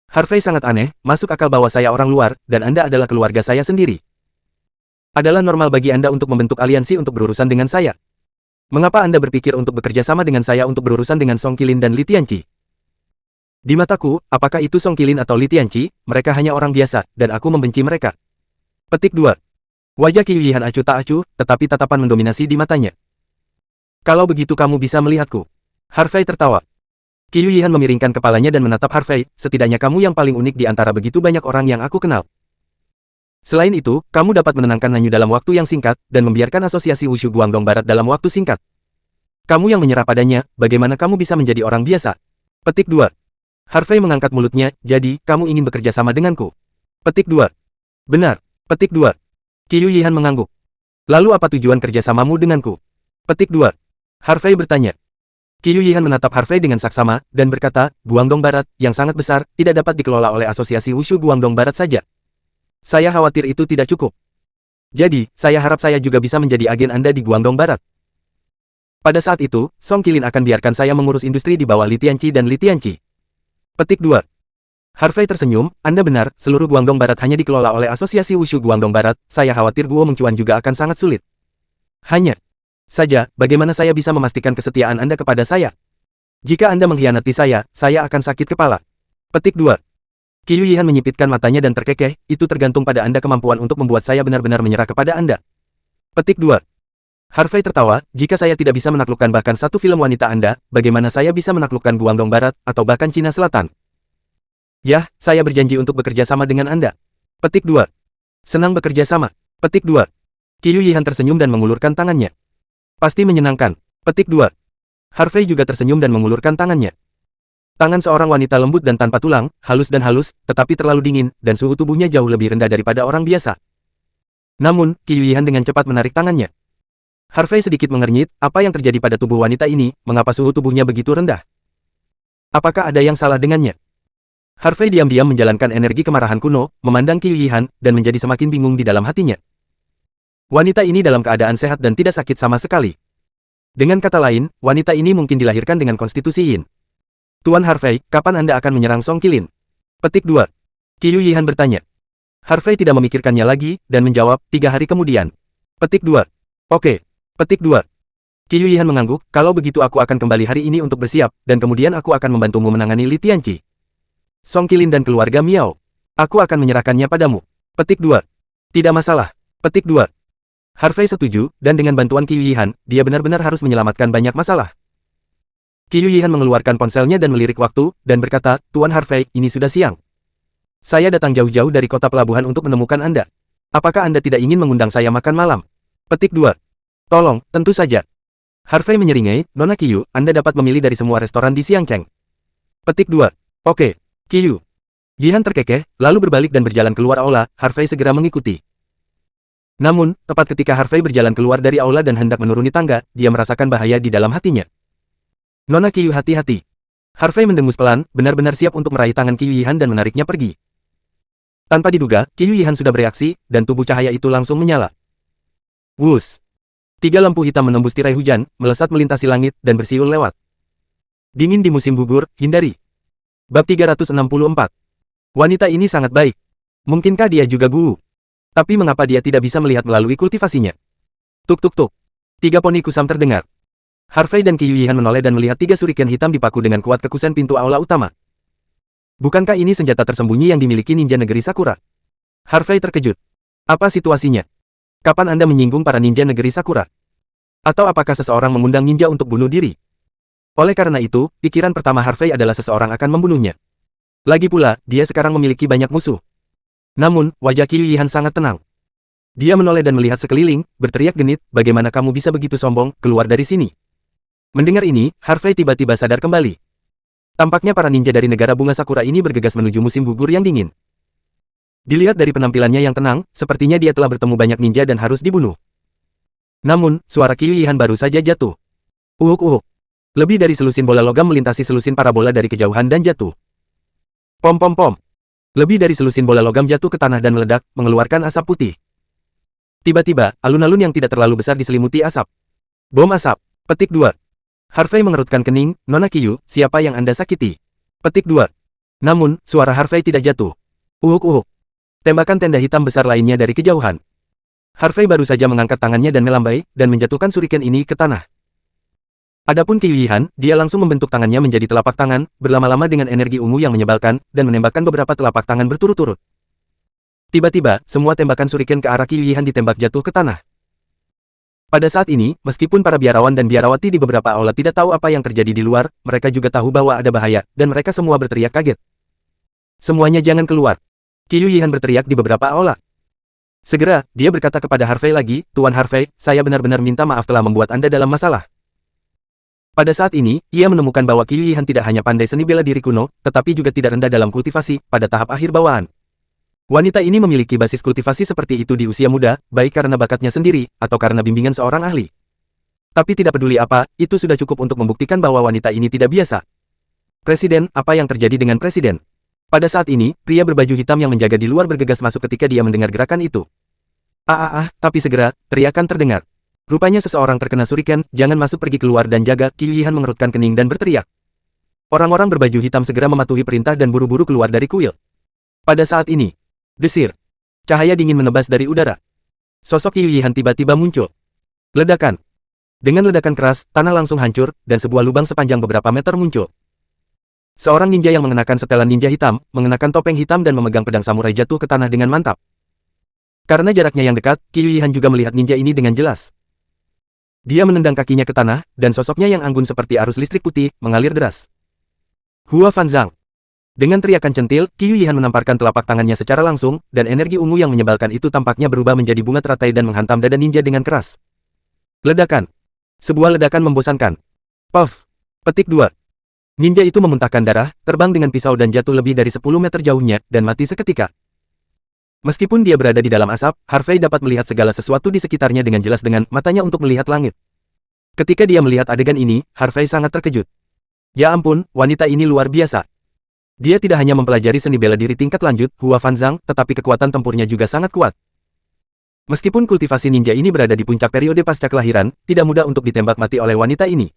Harvey sangat aneh, masuk akal bahwa saya orang luar, dan Anda adalah keluarga saya sendiri. Adalah normal bagi Anda untuk membentuk aliansi untuk berurusan dengan saya. Mengapa Anda berpikir untuk bekerja sama dengan saya untuk berurusan dengan Song Qilin dan Li Tianqi? Di mataku, apakah itu Song Qilin atau Li Tianqi, mereka hanya orang biasa, dan aku membenci mereka. Petik 2. Wajah Qiyu Yihan acuh tak acuh, tetapi tatapan mendominasi di matanya. Kalau begitu kamu bisa melihatku. Harvey tertawa. Qiyu Yihan memiringkan kepalanya dan menatap Harvey, setidaknya kamu yang paling unik di antara begitu banyak orang yang aku kenal. Selain itu, kamu dapat menenangkan Nanyu dalam waktu yang singkat, dan membiarkan asosiasi Wushu Guangdong Barat dalam waktu singkat. Kamu yang menyerah padanya, bagaimana kamu bisa menjadi orang biasa? Petik 2. Harvey mengangkat mulutnya, jadi, kamu ingin bekerja sama denganku? Petik 2. Benar. Petik 2. Qiyu Yihan mengangguk. Lalu apa tujuan kerjasamamu denganku? Petik 2. Harvey bertanya. Qiyu Yihan menatap Harvey dengan saksama, dan berkata, Guangdong Barat, yang sangat besar, tidak dapat dikelola oleh asosiasi Wushu Guangdong Barat saja. Saya khawatir itu tidak cukup. Jadi, saya harap saya juga bisa menjadi agen Anda di Guangdong Barat. Pada saat itu, Song Qilin akan biarkan saya mengurus industri di bawah Li Tianqi dan Li Tianqi. Petik 2. Harvey tersenyum, Anda benar, seluruh Guangdong Barat hanya dikelola oleh asosiasi Wushu Guangdong Barat, saya khawatir Guo Mengcuan juga akan sangat sulit. Hanya saja, bagaimana saya bisa memastikan kesetiaan Anda kepada saya? Jika Anda mengkhianati saya akan sakit kepala. Petik 2. Qiyu Yihan menyipitkan matanya dan terkekeh, itu tergantung pada Anda kemampuan untuk membuat saya benar-benar menyerah kepada Anda. Petik 2. Harvey tertawa, jika saya tidak bisa menaklukkan bahkan satu film wanita Anda, bagaimana saya bisa menaklukkan Guangdong Barat, atau bahkan Cina Selatan? Yah, saya berjanji untuk bekerja sama dengan Anda. Petik 2. Senang bekerja sama. Petik 2. Qiyu Yihan tersenyum dan mengulurkan tangannya. Pasti menyenangkan. Petik 2. Harvey juga tersenyum dan mengulurkan tangannya. Tangan seorang wanita lembut dan tanpa tulang, halus, tetapi terlalu dingin, dan suhu tubuhnya jauh lebih rendah daripada orang biasa. Namun, Qiyu Yihan dengan cepat menarik tangannya. Harvey sedikit mengernyit, apa yang terjadi pada tubuh wanita ini, mengapa suhu tubuhnya begitu rendah? Apakah ada yang salah dengannya? Harvey diam-diam menjalankan energi kemarahan kuno, memandang Qiyu Yihan, dan menjadi semakin bingung di dalam hatinya. Wanita ini dalam keadaan sehat dan tidak sakit sama sekali. Dengan kata lain, wanita ini mungkin dilahirkan dengan konstitusi Yin. Tuan Harvey, kapan Anda akan menyerang Song Qilin? Petik 2. Qiyu Yihan bertanya. Harvey tidak memikirkannya lagi, dan menjawab, 3 hari kemudian. Petik 2. Oke. Petik 2. Qiyu Yihan mengangguk, kalau begitu aku akan kembali hari ini untuk bersiap, dan kemudian aku akan membantumu menangani Li Tianqi. Song Qilin dan keluarga Miao. Aku akan menyerahkannya padamu. Petik 2. Tidak masalah. Petik 2. Harvey setuju, dan dengan bantuan Qiyu Yihan, dia benar-benar harus menyelamatkan banyak masalah. Qiu Yihan mengeluarkan ponselnya dan melirik waktu, dan berkata, Tuan Harvey, ini sudah siang. Saya datang jauh-jauh dari kota pelabuhan untuk menemukan Anda. Apakah Anda tidak ingin mengundang saya makan malam? Petik 2. Tolong, tentu saja. Harvey menyeringai, Nona Qiu, Anda dapat memilih dari semua restoran di Xiangcheng. Petik 2. Oke, Qiu. Yihan terkekeh, lalu berbalik dan berjalan keluar aula, Harvey segera mengikuti. Namun, tepat ketika Harvey berjalan keluar dari aula dan hendak menuruni tangga, dia merasakan bahaya di dalam hatinya. Nona Qiu, hati-hati. Harvey mendengus pelan, benar-benar siap untuk meraih tangan Qiu Yihan dan menariknya pergi. Tanpa diduga, Qiu Yihan sudah bereaksi, dan tubuh cahaya itu langsung menyala. Wus! 3 lampu hitam menembus tirai hujan, melesat melintasi langit, dan bersiul lewat. Dingin di musim gugur, hindari. Bab 364. Wanita ini sangat baik. Mungkinkah dia juga guru? Tapi mengapa dia tidak bisa melihat melalui kultivasinya? Tuk tuk tuk. 3 poni kusam terdengar. Harvey dan Qiu Yihan menoleh dan melihat 3 shuriken hitam dipaku dengan kuat ke kusen pintu aula utama. Bukankah ini senjata tersembunyi yang dimiliki ninja negeri Sakura? Harvey terkejut. Apa situasinya? Kapan Anda menyinggung para ninja negeri Sakura? Atau apakah seseorang mengundang ninja untuk bunuh diri? Oleh karena itu, pikiran pertama Harvey adalah seseorang akan membunuhnya. Lagi pula, dia sekarang memiliki banyak musuh. Namun, wajah Qiu Yihan sangat tenang. Dia menoleh dan melihat sekeliling, berteriak genit, bagaimana kamu bisa begitu sombong, keluar dari sini. Mendengar ini, Harvey tiba-tiba sadar kembali. Tampaknya para ninja dari negara bunga Sakura ini bergegas menuju musim gugur yang dingin. Dilihat dari penampilannya yang tenang, sepertinya dia telah bertemu banyak ninja dan harus dibunuh. Namun, suara Qiu Yihan baru saja jatuh. Uhuk-uhuk. Lebih dari selusin bola logam melintasi selusin parabola dari kejauhan dan jatuh. Pom-pom-pom. Lebih dari selusin bola logam jatuh ke tanah dan meledak, mengeluarkan asap putih. Tiba-tiba, alun-alun yang tidak terlalu besar diselimuti asap. Bom asap. Petik 2. Harvey mengerutkan kening, Nona Qiu, siapa yang Anda sakiti? Petik 2. Namun, suara Harvey tidak jatuh. Uhuk-uhuk. Tembakan tenda hitam besar lainnya dari kejauhan. Harvey baru saja mengangkat tangannya dan melambai, dan menjatuhkan shuriken ini ke tanah. Adapun Qiu Yihan, dia langsung membentuk tangannya menjadi telapak tangan, berlama-lama dengan energi ungu yang menyebalkan, dan menembakkan beberapa telapak tangan berturut-turut. Tiba-tiba, semua tembakan shuriken ke arah Qiu Yihan ditembak jatuh ke tanah. Pada saat ini, meskipun para biarawan dan biarawati di beberapa aula tidak tahu apa yang terjadi di luar, mereka juga tahu bahwa ada bahaya, dan mereka semua berteriak kaget. Semuanya jangan keluar. Qiu Yihan berteriak di beberapa aula. Segera, dia berkata kepada Harvey lagi, Tuan Harvey, saya benar-benar minta maaf telah membuat Anda dalam masalah. Pada saat ini, ia menemukan bahwa Qiu Yihan tidak hanya pandai seni bela diri kuno, tetapi juga tidak rendah dalam kultivasi, pada tahap akhir bawaan. Wanita ini memiliki basis kultivasi seperti itu di usia muda, baik karena bakatnya sendiri, atau karena bimbingan seorang ahli. Tapi tidak peduli apa, itu sudah cukup untuk membuktikan bahwa wanita ini tidak biasa. Presiden, apa yang terjadi dengan Presiden? Pada saat ini, pria berbaju hitam yang menjaga di luar bergegas masuk ketika dia mendengar gerakan itu. Tapi segera, teriakan terdengar. Rupanya seseorang terkena shuriken, jangan masuk pergi keluar dan jaga, Qiu Yihan mengerutkan kening dan berteriak. Orang-orang berbaju hitam segera mematuhi perintah dan buru-buru keluar dari kuil. Pada saat ini, desir. Cahaya dingin menebas dari udara. Sosok Qiu Yihan tiba-tiba muncul. Ledakan. Dengan ledakan keras, tanah langsung hancur, dan sebuah lubang sepanjang beberapa meter muncul. Seorang ninja yang mengenakan setelan ninja hitam, mengenakan topeng hitam dan memegang pedang samurai jatuh ke tanah dengan mantap. Karena jaraknya yang dekat, Qiu Yihan juga melihat ninja ini dengan jelas. Dia menendang kakinya ke tanah, dan sosoknya yang anggun seperti arus listrik putih, mengalir deras. Hua Fanzang. Dengan teriakan centil, Qiu Yihan menamparkan telapak tangannya secara langsung, dan energi ungu yang menyebalkan itu tampaknya berubah menjadi bunga teratai dan menghantam dada ninja dengan keras. Ledakan. Sebuah ledakan membosankan. Puff. Petik 2. Ninja itu memuntahkan darah, terbang dengan pisau dan jatuh lebih dari 10 meter jauhnya, dan mati seketika. Meskipun dia berada di dalam asap, Harvey dapat melihat segala sesuatu di sekitarnya dengan jelas dengan matanya untuk melihat langit. Ketika dia melihat adegan ini, Harvey sangat terkejut. Ya ampun, wanita ini luar biasa. Dia tidak hanya mempelajari seni bela diri tingkat lanjut, Hua Fanzang, tetapi kekuatan tempurnya juga sangat kuat. Meskipun kultivasi ninja ini berada di puncak periode pasca kelahiran, tidak mudah untuk ditembak mati oleh wanita ini.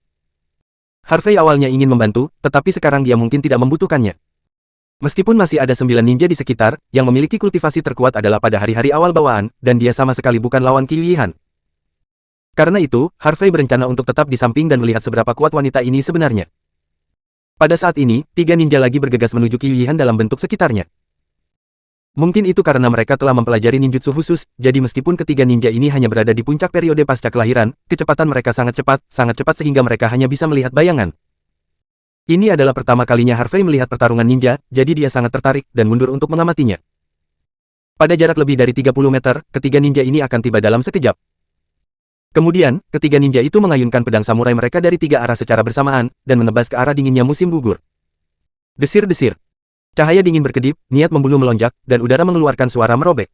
Harvey awalnya ingin membantu, tetapi sekarang dia mungkin tidak membutuhkannya. Meskipun masih ada 9 ninja di sekitar, yang memiliki kultivasi terkuat adalah pada hari-hari awal bawaan, dan dia sama sekali bukan lawan Qiu Yihan. Karena itu, Harvey berencana untuk tetap di samping dan melihat seberapa kuat wanita ini sebenarnya. Pada saat ini, 3 ninja lagi bergegas menuju Qiu Yihan dalam bentuk sekitarnya. Mungkin itu karena mereka telah mempelajari ninjutsu khusus, jadi meskipun ketiga ninja ini hanya berada di puncak periode pasca kelahiran, kecepatan mereka sangat cepat sehingga mereka hanya bisa melihat bayangan. Ini adalah pertama kalinya Harvey melihat pertarungan ninja, jadi dia sangat tertarik dan mundur untuk mengamatinya. Pada jarak lebih dari 30 meter, ketiga ninja ini akan tiba dalam sekejap. Kemudian, ketiga ninja itu mengayunkan pedang samurai mereka dari tiga arah secara bersamaan, dan menebas ke arah dinginnya musim gugur. Desir-desir. Cahaya dingin berkedip, niat membunuh melonjak, dan udara mengeluarkan suara merobek.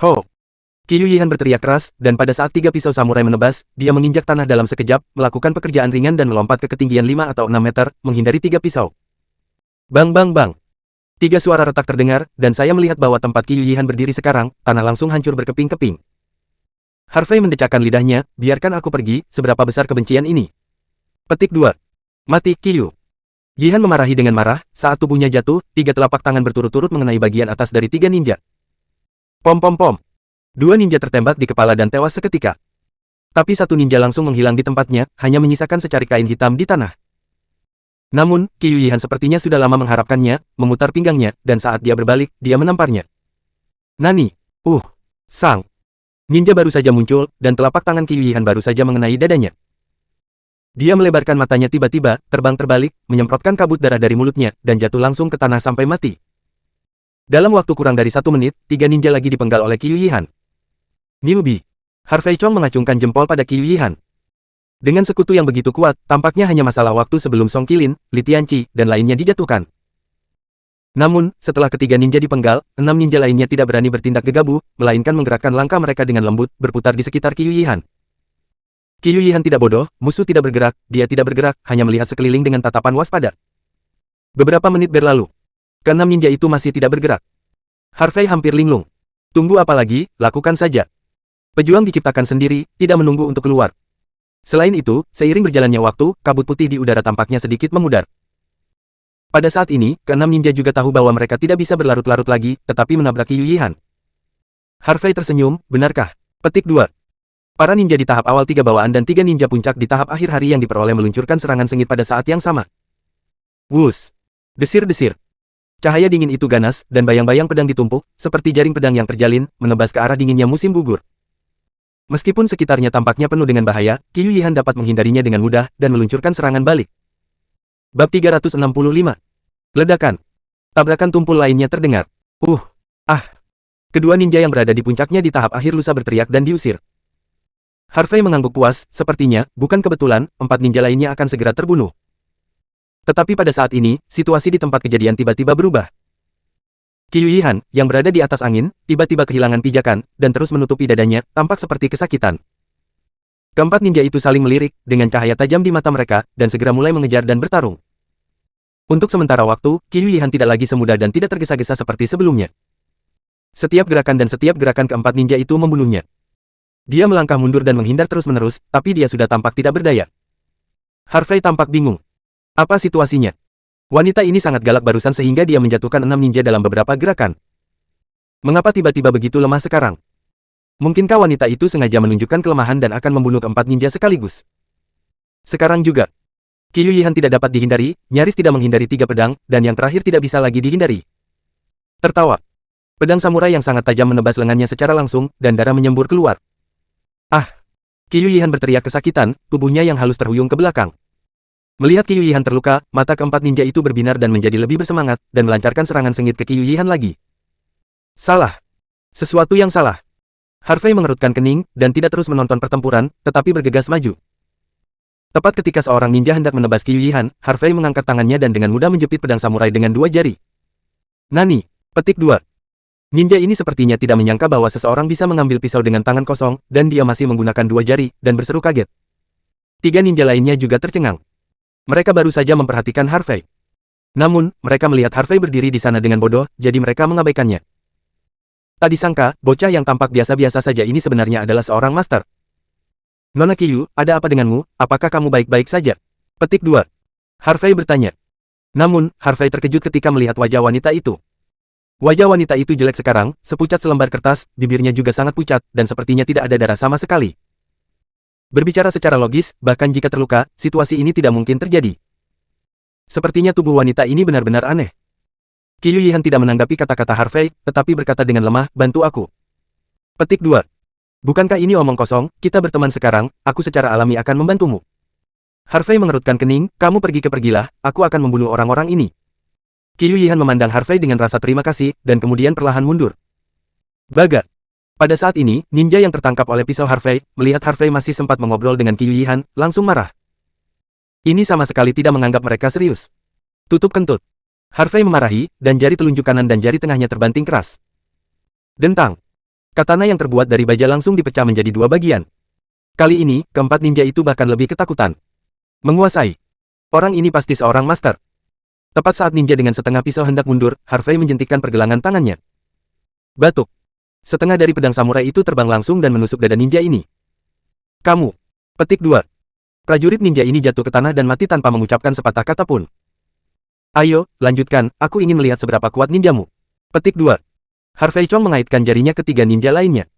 Ho! Qiyu Yihan berteriak keras, dan pada saat tiga pisau samurai menebas, dia menginjak tanah dalam sekejap, melakukan pekerjaan ringan dan melompat ke ketinggian 5 atau 6 meter, menghindari tiga pisau. Bang bang bang! Tiga suara retak terdengar, dan saya melihat bahwa tempat Qiyu Yihan berdiri sekarang, tanah langsung hancur berkeping-keping. Harvey mendecakkan lidahnya, biarkan aku pergi, seberapa besar kebencian ini. Petik 2. Mati, Qiyu. Yihan memarahi dengan marah, saat tubuhnya jatuh, tiga telapak tangan berturut-turut mengenai bagian atas dari tiga ninja. Pom pom pom. Dua ninja tertembak di kepala dan tewas seketika. Tapi satu ninja langsung menghilang di tempatnya, hanya menyisakan secarik kain hitam di tanah. Namun, Qiyu Yihan sepertinya sudah lama mengharapkannya, memutar pinggangnya, dan saat dia berbalik, dia menamparnya. Nani? Sang! Ninja baru saja muncul, dan telapak tangan Qiyu Yihan baru saja mengenai dadanya. Dia melebarkan matanya tiba-tiba, terbang terbalik, menyemprotkan kabut darah dari mulutnya, dan jatuh langsung ke tanah sampai mati. Dalam waktu kurang dari 1 menit, tiga ninja lagi dipenggal oleh Qiyu Yihan. Newbie. Harvey Chong mengacungkan jempol pada Qiyu Yihan. Dengan sekutu yang begitu kuat, tampaknya hanya masalah waktu sebelum Song Qilin, Li Tianqi, dan lainnya dijatuhkan. Namun, setelah ketiga ninja dipenggal, 6 ninja lainnya tidak berani bertindak gegabah, melainkan menggerakkan langkah mereka dengan lembut, berputar di sekitar Qiyu Yihan. Qiyu Yihan tidak bodoh, musuh tidak bergerak, dia tidak bergerak, hanya melihat sekeliling dengan tatapan waspada. Beberapa menit berlalu. Keenam ninja itu masih tidak bergerak. Harvey hampir linglung. Tunggu apa lagi, lakukan saja. Pejuang diciptakan sendiri, tidak menunggu untuk keluar. Selain itu, seiring berjalannya waktu, kabut putih di udara tampaknya sedikit memudar. Pada saat ini, keenam ninja juga tahu bahwa mereka tidak bisa berlarut-larut lagi, tetapi menabrak Qiyu Yihan. Harvey tersenyum, benarkah? Petik 2. Para ninja di tahap awal 3 bawaan dan 3 ninja puncak di tahap akhir hari yang diperoleh meluncurkan serangan sengit pada saat yang sama. Wus! Desir-desir. Cahaya dingin itu ganas, dan bayang-bayang pedang ditumpuk, seperti jaring pedang yang terjalin, menebas ke arah dinginnya musim gugur. Meskipun sekitarnya tampaknya penuh dengan bahaya, Qiyu Yihan dapat menghindarinya dengan mudah, dan meluncurkan serangan balik. Bab 365. Ledakan. Tabrakan tumpul lainnya terdengar. Kedua ninja yang berada di puncaknya di tahap akhir lusa berteriak dan diusir. Harvey mengangguk puas, sepertinya, bukan kebetulan, 4 ninja lainnya akan segera terbunuh. Tetapi pada saat ini, situasi di tempat kejadian tiba-tiba berubah. Qiyu Yihan, yang berada di atas angin, tiba-tiba kehilangan pijakan, dan terus menutupi dadanya, tampak seperti kesakitan. Keempat ninja itu saling melirik, dengan cahaya tajam di mata mereka, dan segera mulai mengejar dan bertarung. Untuk sementara waktu, Qiyu Yihan tidak lagi semudah dan tidak tergesa-gesa seperti sebelumnya. Setiap gerakan dan setiap gerakan keempat ninja itu membunuhnya. Dia melangkah mundur dan menghindar terus-menerus, tapi dia sudah tampak tidak berdaya. Harvey tampak bingung. Apa situasinya? Wanita ini sangat galak barusan sehingga dia menjatuhkan 6 ninja dalam beberapa gerakan. Mengapa tiba-tiba begitu lemah sekarang? Mungkinkah wanita itu sengaja menunjukkan kelemahan dan akan membunuh keempat ninja sekaligus? Sekarang juga. Qiyu Yihan tidak dapat dihindari, nyaris tidak menghindari 3 pedang, dan yang terakhir tidak bisa lagi dihindari. Tertawa. Pedang samurai yang sangat tajam menebas lengannya secara langsung, dan darah menyembur keluar. Qiyu Yihan berteriak kesakitan, tubuhnya yang halus terhuyung ke belakang. Melihat Qiyu Yihan terluka, mata keempat ninja itu berbinar dan menjadi lebih bersemangat, dan melancarkan serangan sengit ke Qiyu Yihan lagi. Salah. Sesuatu yang salah. Harvey mengerutkan kening, dan tidak terus menonton pertempuran, tetapi bergegas maju. Tepat ketika seorang ninja hendak menebas Qiyu Yihan, Harvey mengangkat tangannya dan dengan mudah menjepit pedang samurai dengan 2 jari. Nani. Petik 2. Ninja ini sepertinya tidak menyangka bahwa seseorang bisa mengambil pisau dengan tangan kosong, dan dia masih menggunakan 2 jari, dan berseru kaget. 3 ninja lainnya juga tercengang. Mereka baru saja memperhatikan Harvey. Namun, mereka melihat Harvey berdiri di sana dengan bodoh, jadi mereka mengabaikannya. Tak disangka, bocah yang tampak biasa-biasa saja ini sebenarnya adalah seorang master. Nona Qiyu, ada apa denganmu? Apakah kamu baik-baik saja? Petik 2. Harvey bertanya. Namun, Harvey terkejut ketika melihat wajah wanita itu. Wajah wanita itu jelek sekarang, sepucat selembar kertas, bibirnya juga sangat pucat, dan sepertinya tidak ada darah sama sekali. Berbicara secara logis, bahkan jika terluka, situasi ini tidak mungkin terjadi. Sepertinya tubuh wanita ini benar-benar aneh. Qiyu Yihan tidak menanggapi kata-kata Harvey, tetapi berkata dengan lemah, bantu aku. Petik 2. Bukankah ini omong kosong, kita berteman sekarang, aku secara alami akan membantumu. Harvey mengerutkan kening, kamu pergilah, aku akan membunuh orang-orang ini. Qiu Yihan memandang Harvey dengan rasa terima kasih, dan kemudian perlahan mundur. Baga. Pada saat ini, ninja yang tertangkap oleh pisau Harvey, melihat Harvey masih sempat mengobrol dengan Qiu Yihan, langsung marah. Ini sama sekali tidak menganggap mereka serius. Tutup kentut. Harvey memarahi, dan jari telunjuk kanan dan jari tengahnya terbanting keras. Dentang. Katana yang terbuat dari baja langsung dipecah menjadi dua bagian. Kali ini, keempat ninja itu bahkan lebih ketakutan. Menguasai. Orang ini pasti seorang master. Tepat saat ninja dengan setengah pisau hendak mundur, Harvey menjentikkan pergelangan tangannya. Batuk. Setengah dari pedang samurai itu terbang langsung dan menusuk dada ninja ini. Kamu. Petik 2. Prajurit ninja ini jatuh ke tanah dan mati tanpa mengucapkan sepatah kata pun. Ayo, lanjutkan, aku ingin melihat seberapa kuat ninjamu. Petik 2. Harvey Chong mengaitkan jarinya ke tiga ninja lainnya.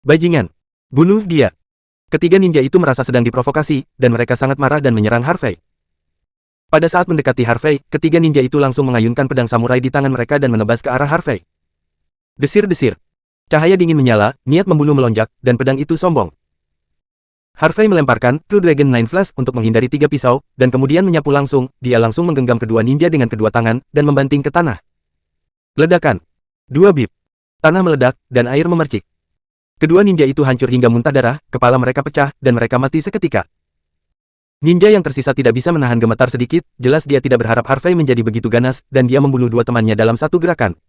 Bajingan. Bunuh dia. Ketiga ninja itu merasa sedang diprovokasi, dan mereka sangat marah dan menyerang Harvey. Pada saat mendekati Harvey, ketiga ninja itu langsung mengayunkan pedang samurai di tangan mereka dan menebas ke arah Harvey. Desir-desir. Cahaya dingin menyala, niat membunuh melonjak, dan pedang itu sombong. Harvey melemparkan True Dragon Nine Flash untuk menghindari tiga pisau, dan kemudian menyapu langsung, dia langsung menggenggam kedua ninja dengan kedua tangan, dan membanting ke tanah. Ledakan. 2 bip. Tanah meledak, dan air memercik. Kedua ninja itu hancur hingga muntah darah, kepala mereka pecah, dan mereka mati seketika. Ninja yang tersisa tidak bisa menahan gemetar sedikit, jelas dia tidak berharap Harvey menjadi begitu ganas, dan dia membunuh dua temannya dalam satu gerakan.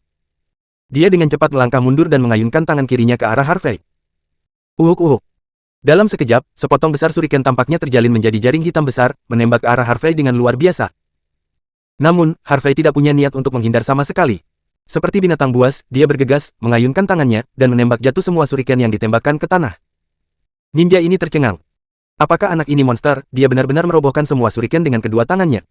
Dia dengan cepat melangkah mundur dan mengayunkan tangan kirinya ke arah Harvey. Uhuk-uhuk. Dalam sekejap, sepotong besar shuriken tampaknya terjalin menjadi jaring hitam besar, menembak ke arah Harvey dengan luar biasa. Namun, Harvey tidak punya niat untuk menghindar sama sekali. Seperti binatang buas, dia bergegas, mengayunkan tangannya, dan menembak jatuh semua shuriken yang ditembakkan ke tanah. Ninja ini tercengang. Apakah anak ini monster? Dia benar-benar merobohkan semua shuriken dengan kedua tangannya.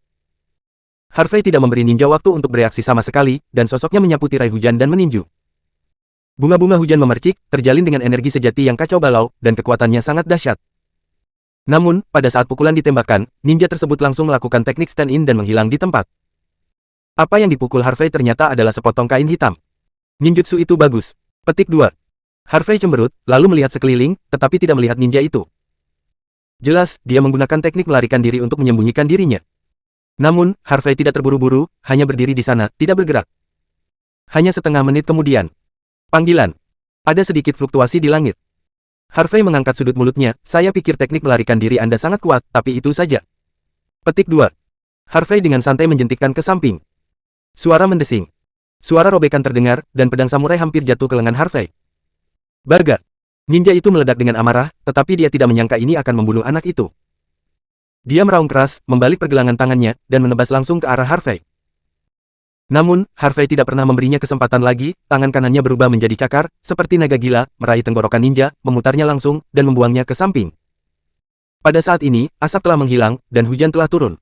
Harvey tidak memberi ninja waktu untuk bereaksi sama sekali, dan sosoknya menyapu tirai hujan dan meninju. Bunga-bunga hujan memercik, terjalin dengan energi sejati yang kacau balau, dan kekuatannya sangat dahsyat. Namun, pada saat pukulan ditembakkan, ninja tersebut langsung melakukan teknik stand-in dan menghilang di tempat. Apa yang dipukul Harvey ternyata adalah sepotong kain hitam. Ninjutsu itu bagus. Petik 2. Harvey cemberut, lalu melihat sekeliling, tetapi tidak melihat ninja itu. Jelas, dia menggunakan teknik melarikan diri untuk menyembunyikan dirinya. Namun, Harvey tidak terburu-buru, hanya berdiri di sana, tidak bergerak. Hanya setengah menit kemudian. Panggilan. Ada sedikit fluktuasi di langit. Harvey mengangkat sudut mulutnya, saya pikir teknik melarikan diri Anda sangat kuat, tapi itu saja. Petik 2. Harvey dengan santai menjentikkan ke samping. Suara mendesing. Suara robekan terdengar, dan pedang samurai hampir jatuh ke lengan Harvey. Baga. Ninja itu meledak dengan amarah, tetapi dia tidak menyangka ini akan membunuh anak itu. Dia meraung keras, membalik pergelangan tangannya, dan menebas langsung ke arah Harvey. Namun, Harvey tidak pernah memberinya kesempatan lagi, tangan kanannya berubah menjadi cakar, seperti naga gila, meraih tenggorokan ninja, memutarnya langsung, dan membuangnya ke samping. Pada saat ini, asap telah menghilang, dan hujan telah turun.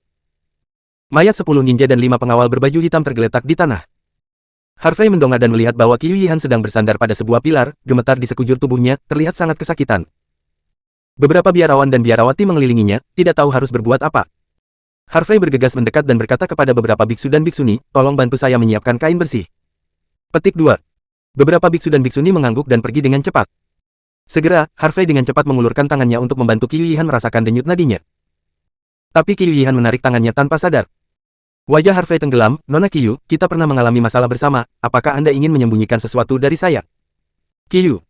Mayat 10 ninja dan 5 pengawal berbaju hitam tergeletak di tanah. Harvey mendongak dan melihat bahwa Qiu Yihan sedang bersandar pada sebuah pilar, gemetar di sekujur tubuhnya, terlihat sangat kesakitan. Beberapa biarawan dan biarawati mengelilinginya, tidak tahu harus berbuat apa. Harvey bergegas mendekat dan berkata kepada beberapa biksu dan biksuni, tolong bantu saya menyiapkan kain bersih. Petik 2. Beberapa biksu dan biksuni mengangguk dan pergi dengan cepat. Segera, Harvey dengan cepat mengulurkan tangannya untuk membantu Qiu Yihan merasakan denyut nadinya. Tapi Qiu Yihan menarik tangannya tanpa sadar. Wajah Harvey tenggelam, Nona Qiu, kita pernah mengalami masalah bersama, apakah Anda ingin menyembunyikan sesuatu dari saya? Qiu.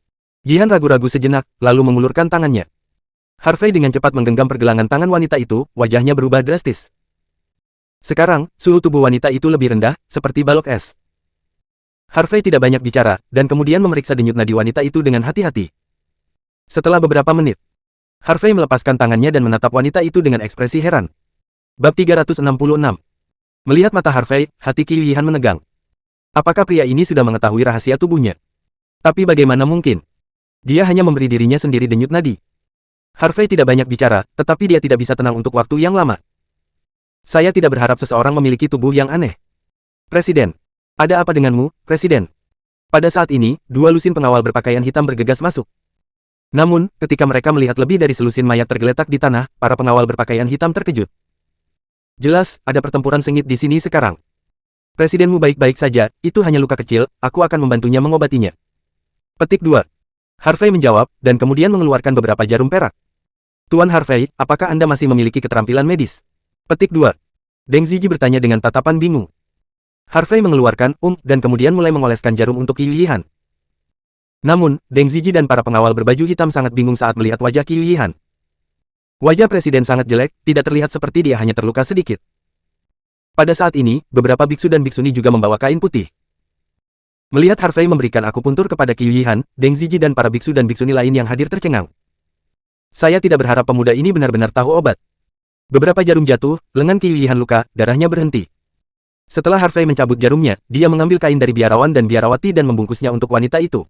Yihan ragu-ragu sejenak, lalu mengulurkan tangannya. Harvey dengan cepat menggenggam pergelangan tangan wanita itu, wajahnya berubah drastis. Sekarang, suhu tubuh wanita itu lebih rendah, seperti balok es. Harvey tidak banyak bicara, dan kemudian memeriksa denyut nadi wanita itu dengan hati-hati. Setelah beberapa menit, Harvey melepaskan tangannya dan menatap wanita itu dengan ekspresi heran. Bab 366. Melihat mata Harvey, hati Qiu Yihan menegang. Apakah pria ini sudah mengetahui rahasia tubuhnya? Tapi bagaimana mungkin? Dia hanya memberi dirinya sendiri denyut nadi. Harvey tidak banyak bicara, tetapi dia tidak bisa tenang untuk waktu yang lama. Saya tidak berharap seseorang memiliki tubuh yang aneh. Presiden. Ada apa denganmu, Presiden? Pada saat ini, dua lusin pengawal berpakaian hitam bergegas masuk. Namun, ketika mereka melihat lebih dari selusin mayat tergeletak di tanah, para pengawal berpakaian hitam terkejut. Jelas, ada pertempuran sengit di sini sekarang. Presidenmu baik-baik saja, itu hanya luka kecil, aku akan membantunya mengobatinya. Petik 2. Harvey menjawab, dan kemudian mengeluarkan beberapa jarum perak. Tuan Harvey, apakah Anda masih memiliki keterampilan medis? Petik 2. Deng Ziyi bertanya dengan tatapan bingung. Harvey mengeluarkan dan kemudian mulai mengoleskan jarum untuk Qiu Yihan. Namun, Deng Ziyi dan para pengawal berbaju hitam sangat bingung saat melihat wajah Qiu Yihan. Wajah presiden sangat jelek, tidak terlihat seperti dia hanya terluka sedikit. Pada saat ini, beberapa biksu dan biksuni juga membawa kain putih. Melihat Harvey memberikan akupuntur kepada Qiu Yihan, Deng Ziyi dan para biksu dan biksuni lain yang hadir tercengang. Saya tidak berharap pemuda ini benar-benar tahu obat. Beberapa jarum jatuh, lengan Qiu Yihan luka, darahnya berhenti. Setelah Harvey mencabut jarumnya, dia mengambil kain dari biarawan dan biarawati dan membungkusnya untuk wanita itu.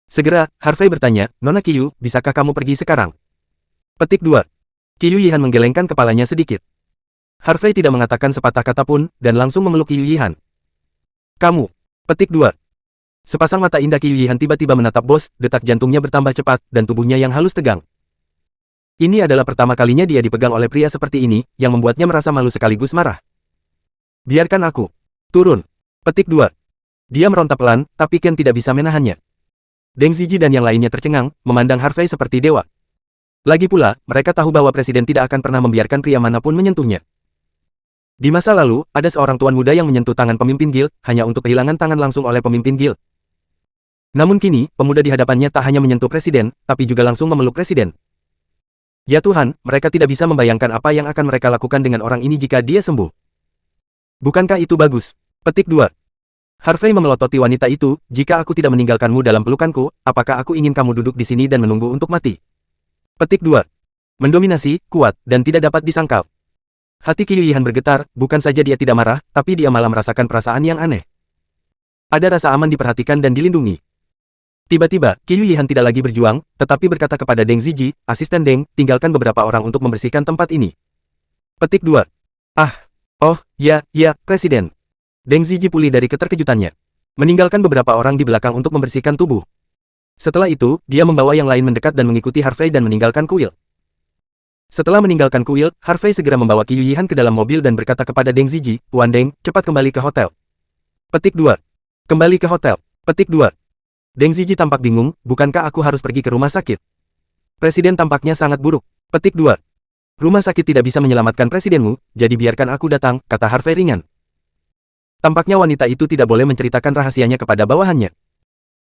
Segera, Harvey bertanya, Nona Qiu, bisakah kamu pergi sekarang? Petik 2. Qiu Yihan menggelengkan kepalanya sedikit. Harvey tidak mengatakan sepatah kata pun, dan langsung memeluk Qiu Yihan. Kamu. Petik 2. Sepasang mata indah Qiu Yihan tiba-tiba menatap bos, detak jantungnya bertambah cepat, dan tubuhnya yang halus tegang. Ini adalah pertama kalinya dia dipegang oleh pria seperti ini, yang membuatnya merasa malu sekaligus marah. Biarkan aku. Turun. Petik 2. Dia meronta pelan, tapi Ken tidak bisa menahannya. Deng Ziyi dan yang lainnya tercengang, memandang Harvey seperti dewa. Lagi pula, mereka tahu bahwa presiden tidak akan pernah membiarkan pria manapun menyentuhnya. Di masa lalu, ada seorang tuan muda yang menyentuh tangan pemimpin guild, hanya untuk kehilangan tangan langsung oleh pemimpin guild. Namun kini, pemuda di hadapannya tak hanya menyentuh presiden, tapi juga langsung memeluk presiden. Ya Tuhan, mereka tidak bisa membayangkan apa yang akan mereka lakukan dengan orang ini jika dia sembuh. Bukankah itu bagus? Petik 2. Harvey memelototi wanita itu, jika aku tidak meninggalkanmu dalam pelukanku, apakah aku ingin kamu duduk di sini dan menunggu untuk mati? Petik 2. Mendominasi, kuat, dan tidak dapat disangkal. Hati Qiu Yihan bergetar, bukan saja dia tidak marah, tapi dia malah merasakan perasaan yang aneh. Ada rasa aman diperhatikan dan dilindungi. Tiba-tiba, Qiu Yihan tidak lagi berjuang, tetapi berkata kepada Deng Ziyi, asisten Deng, tinggalkan beberapa orang untuk membersihkan tempat ini. Petik 2. Oh, ya, Presiden. Deng Ziyi pulih dari keterkejutannya. Meninggalkan beberapa orang di belakang untuk membersihkan tubuh. Setelah itu, dia membawa yang lain mendekat dan mengikuti Harvey dan meninggalkan kuil. Setelah meninggalkan kuil, Harvey segera membawa Qiu Yihan ke dalam mobil dan berkata kepada Deng Ziyi, Tuan Deng, cepat kembali ke hotel. Petik 2. Kembali ke hotel. Petik 2. Deng Ziyi tampak bingung, bukankah aku harus pergi ke rumah sakit? Presiden tampaknya sangat buruk. Petik 2. Rumah sakit tidak bisa menyelamatkan presidenmu, jadi biarkan aku datang, kata Harvey ringan. Tampaknya wanita itu tidak boleh menceritakan rahasianya kepada bawahannya.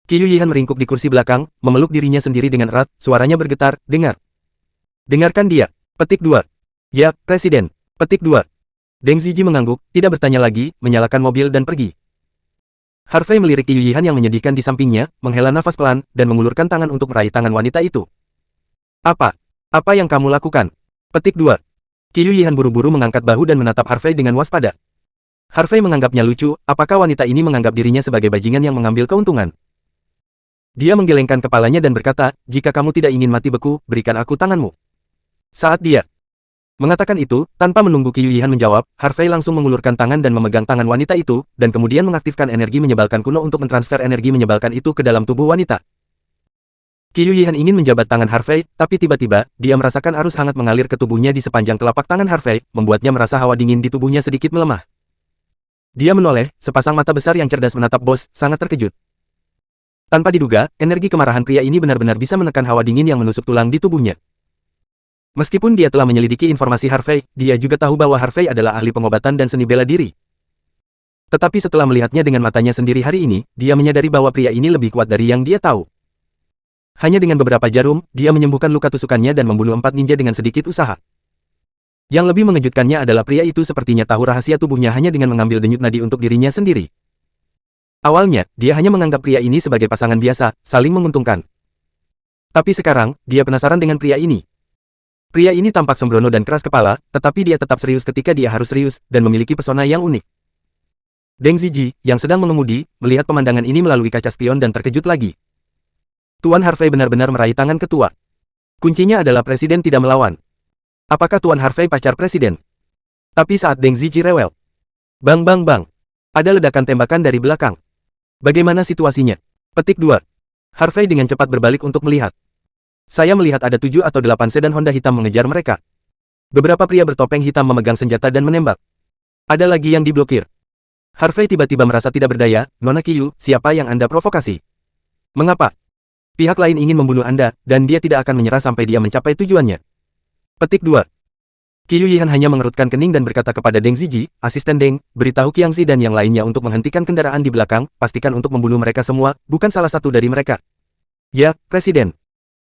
Qiu Yihan meringkuk di kursi belakang, memeluk dirinya sendiri dengan erat, suaranya bergetar, dengar. Dengarkan dia. Petik 2. Ya, Presiden. Petik 2. Deng Ziyi mengangguk, tidak bertanya lagi, menyalakan mobil dan pergi. Harvey melirik Qiu Yihan yang menyedihkan di sampingnya, menghela nafas pelan, dan mengulurkan tangan untuk meraih tangan wanita itu. Apa yang kamu lakukan? Petik 2. Qiu Yihan buru-buru mengangkat bahu dan menatap Harvey dengan waspada. Harvey menganggapnya lucu, apakah wanita ini menganggap dirinya sebagai bajingan yang mengambil keuntungan? Dia menggelengkan kepalanya dan berkata, jika kamu tidak ingin mati beku, berikan aku tanganmu. Saat dia mengatakan itu, tanpa menunggu Qiu Yihan menjawab, Harvey langsung mengulurkan tangan dan memegang tangan wanita itu, dan kemudian mengaktifkan energi menyebalkan kuno untuk mentransfer energi menyebalkan itu ke dalam tubuh wanita. Qiu Yihan ingin menjabat tangan Harvey, tapi tiba-tiba, dia merasakan arus hangat mengalir ke tubuhnya di sepanjang telapak tangan Harvey, membuatnya merasa hawa dingin di tubuhnya sedikit melemah. Dia menoleh, sepasang mata besar yang cerdas menatap bos, sangat terkejut. Tanpa diduga, energi kemarahan pria ini benar-benar bisa menekan hawa dingin yang menusuk tulang di tubuhnya. Meskipun dia telah menyelidiki informasi Harvey, dia juga tahu bahwa Harvey adalah ahli pengobatan dan seni bela diri. Tetapi setelah melihatnya dengan matanya sendiri hari ini, dia menyadari bahwa pria ini lebih kuat dari yang dia tahu. Hanya dengan beberapa jarum, dia menyembuhkan luka tusukannya dan membunuh 4 ninja dengan sedikit usaha. Yang lebih mengejutkannya adalah pria itu sepertinya tahu rahasia tubuhnya hanya dengan mengambil denyut nadi untuk dirinya sendiri. Awalnya, dia hanya menganggap pria ini sebagai pasangan biasa, saling menguntungkan. Tapi sekarang, dia penasaran dengan pria ini. Pria ini tampak sembrono dan keras kepala, tetapi dia tetap serius ketika dia harus serius, dan memiliki pesona yang unik. Deng Ziyi, yang sedang mengemudi, melihat pemandangan ini melalui kaca spion dan terkejut lagi. Tuan Harvey benar-benar meraih tangan ketua. Kuncinya adalah presiden tidak melawan. Apakah Tuan Harvey pacar presiden? Tapi saat Deng Ziyi rewel. Bang bang bang. Ada ledakan tembakan dari belakang. Bagaimana situasinya? Petik 2. Harvey dengan cepat berbalik untuk melihat. Saya melihat ada 7 atau 8 sedan Honda hitam mengejar mereka. Beberapa pria bertopeng hitam memegang senjata dan menembak. Ada lagi yang diblokir. Harvey tiba-tiba merasa tidak berdaya, Nona Qiu, siapa yang Anda provokasi? Mengapa? Pihak lain ingin membunuh Anda, dan dia tidak akan menyerah sampai dia mencapai tujuannya. Petik 2. Qiu Yihan hanya mengerutkan kening dan berkata kepada Deng Ziyi, asisten Deng, beritahu Qiangzi dan yang lainnya untuk menghentikan kendaraan di belakang, pastikan untuk membunuh mereka semua, bukan salah satu dari mereka. Ya, Presiden.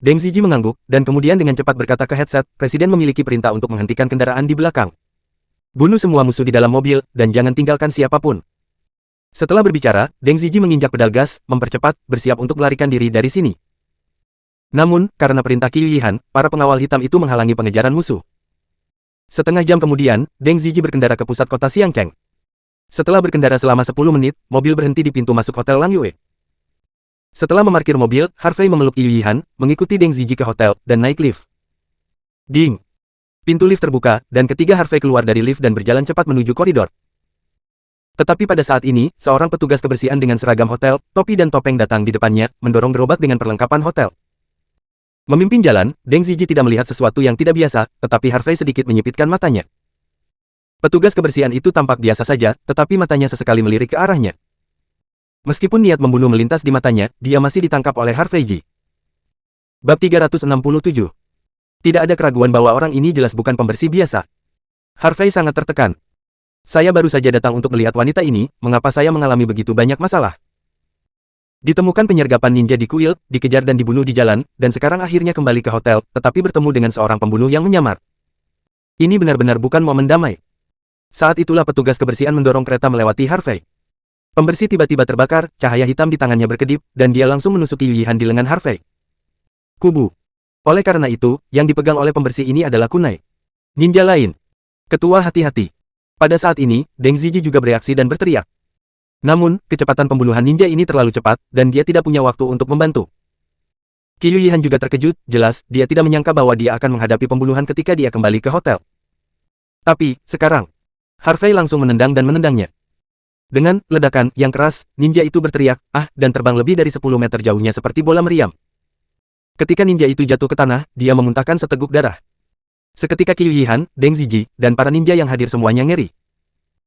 Deng Ziyi mengangguk, dan kemudian dengan cepat berkata ke headset, Presiden memiliki perintah untuk menghentikan kendaraan di belakang. Bunuh semua musuh di dalam mobil, dan jangan tinggalkan siapapun. Setelah berbicara, Deng Ziyi menginjak pedal gas, mempercepat, bersiap untuk melarikan diri dari sini. Namun, karena perintah Qiu Yihan, para pengawal hitam itu menghalangi pengejaran musuh. Setengah jam kemudian, Deng Ziyi berkendara ke pusat kota Xiangcheng. Setelah berkendara selama 10 menit, mobil berhenti di pintu masuk Hotel Lang Yue. Setelah memarkir mobil, Harvey memeluk Qiu Yihan, mengikuti Deng Ziyi ke hotel, dan naik lift. Ding! Pintu lift terbuka, dan ketiga Harvey keluar dari lift dan berjalan cepat menuju koridor. Tetapi pada saat ini, seorang petugas kebersihan dengan seragam hotel, topi dan topeng datang di depannya, mendorong gerobak dengan perlengkapan hotel. Memimpin jalan, Deng Ziyi tidak melihat sesuatu yang tidak biasa, tetapi Harvey sedikit menyipitkan matanya. Petugas kebersihan itu tampak biasa saja, tetapi matanya sesekali melirik ke arahnya. Meskipun niat membunuh melintas di matanya, dia masih ditangkap oleh Harvey Ji. Bab 367. Tidak ada keraguan bahwa orang ini jelas bukan pembersih biasa. Harvey sangat tertekan. Saya baru saja datang untuk melihat wanita ini, mengapa saya mengalami begitu banyak masalah? Ditemukan penyergapan ninja di kuil, dikejar dan dibunuh di jalan, dan sekarang akhirnya kembali ke hotel, tetapi bertemu dengan seorang pembunuh yang menyamar. Ini benar-benar bukan momen damai. Saat itulah petugas kebersihan mendorong kereta melewati Harvey. Pembersih tiba-tiba terbakar, cahaya hitam di tangannya berkedip, dan dia langsung menusuk Qiu Yihan di lengan Harvey. Kubu. Oleh karena itu, yang dipegang oleh pembersih ini adalah kunai. Ninja lain. Ketua hati-hati. Pada saat ini, Deng Ziyi juga bereaksi dan berteriak. Namun, kecepatan pembunuhan ninja ini terlalu cepat, dan dia tidak punya waktu untuk membantu. Qiu Yihan juga terkejut, jelas, dia tidak menyangka bahwa dia akan menghadapi pembunuhan ketika dia kembali ke hotel. Tapi, sekarang, Harvey langsung menendang dan menendangnya. Dengan ledakan yang keras, ninja itu berteriak, dan terbang lebih dari 10 meter jauhnya seperti bola meriam. Ketika ninja itu jatuh ke tanah, dia memuntahkan seteguk darah. Seketika Qiu Yihan, Deng Ziyi, dan para ninja yang hadir semuanya ngeri.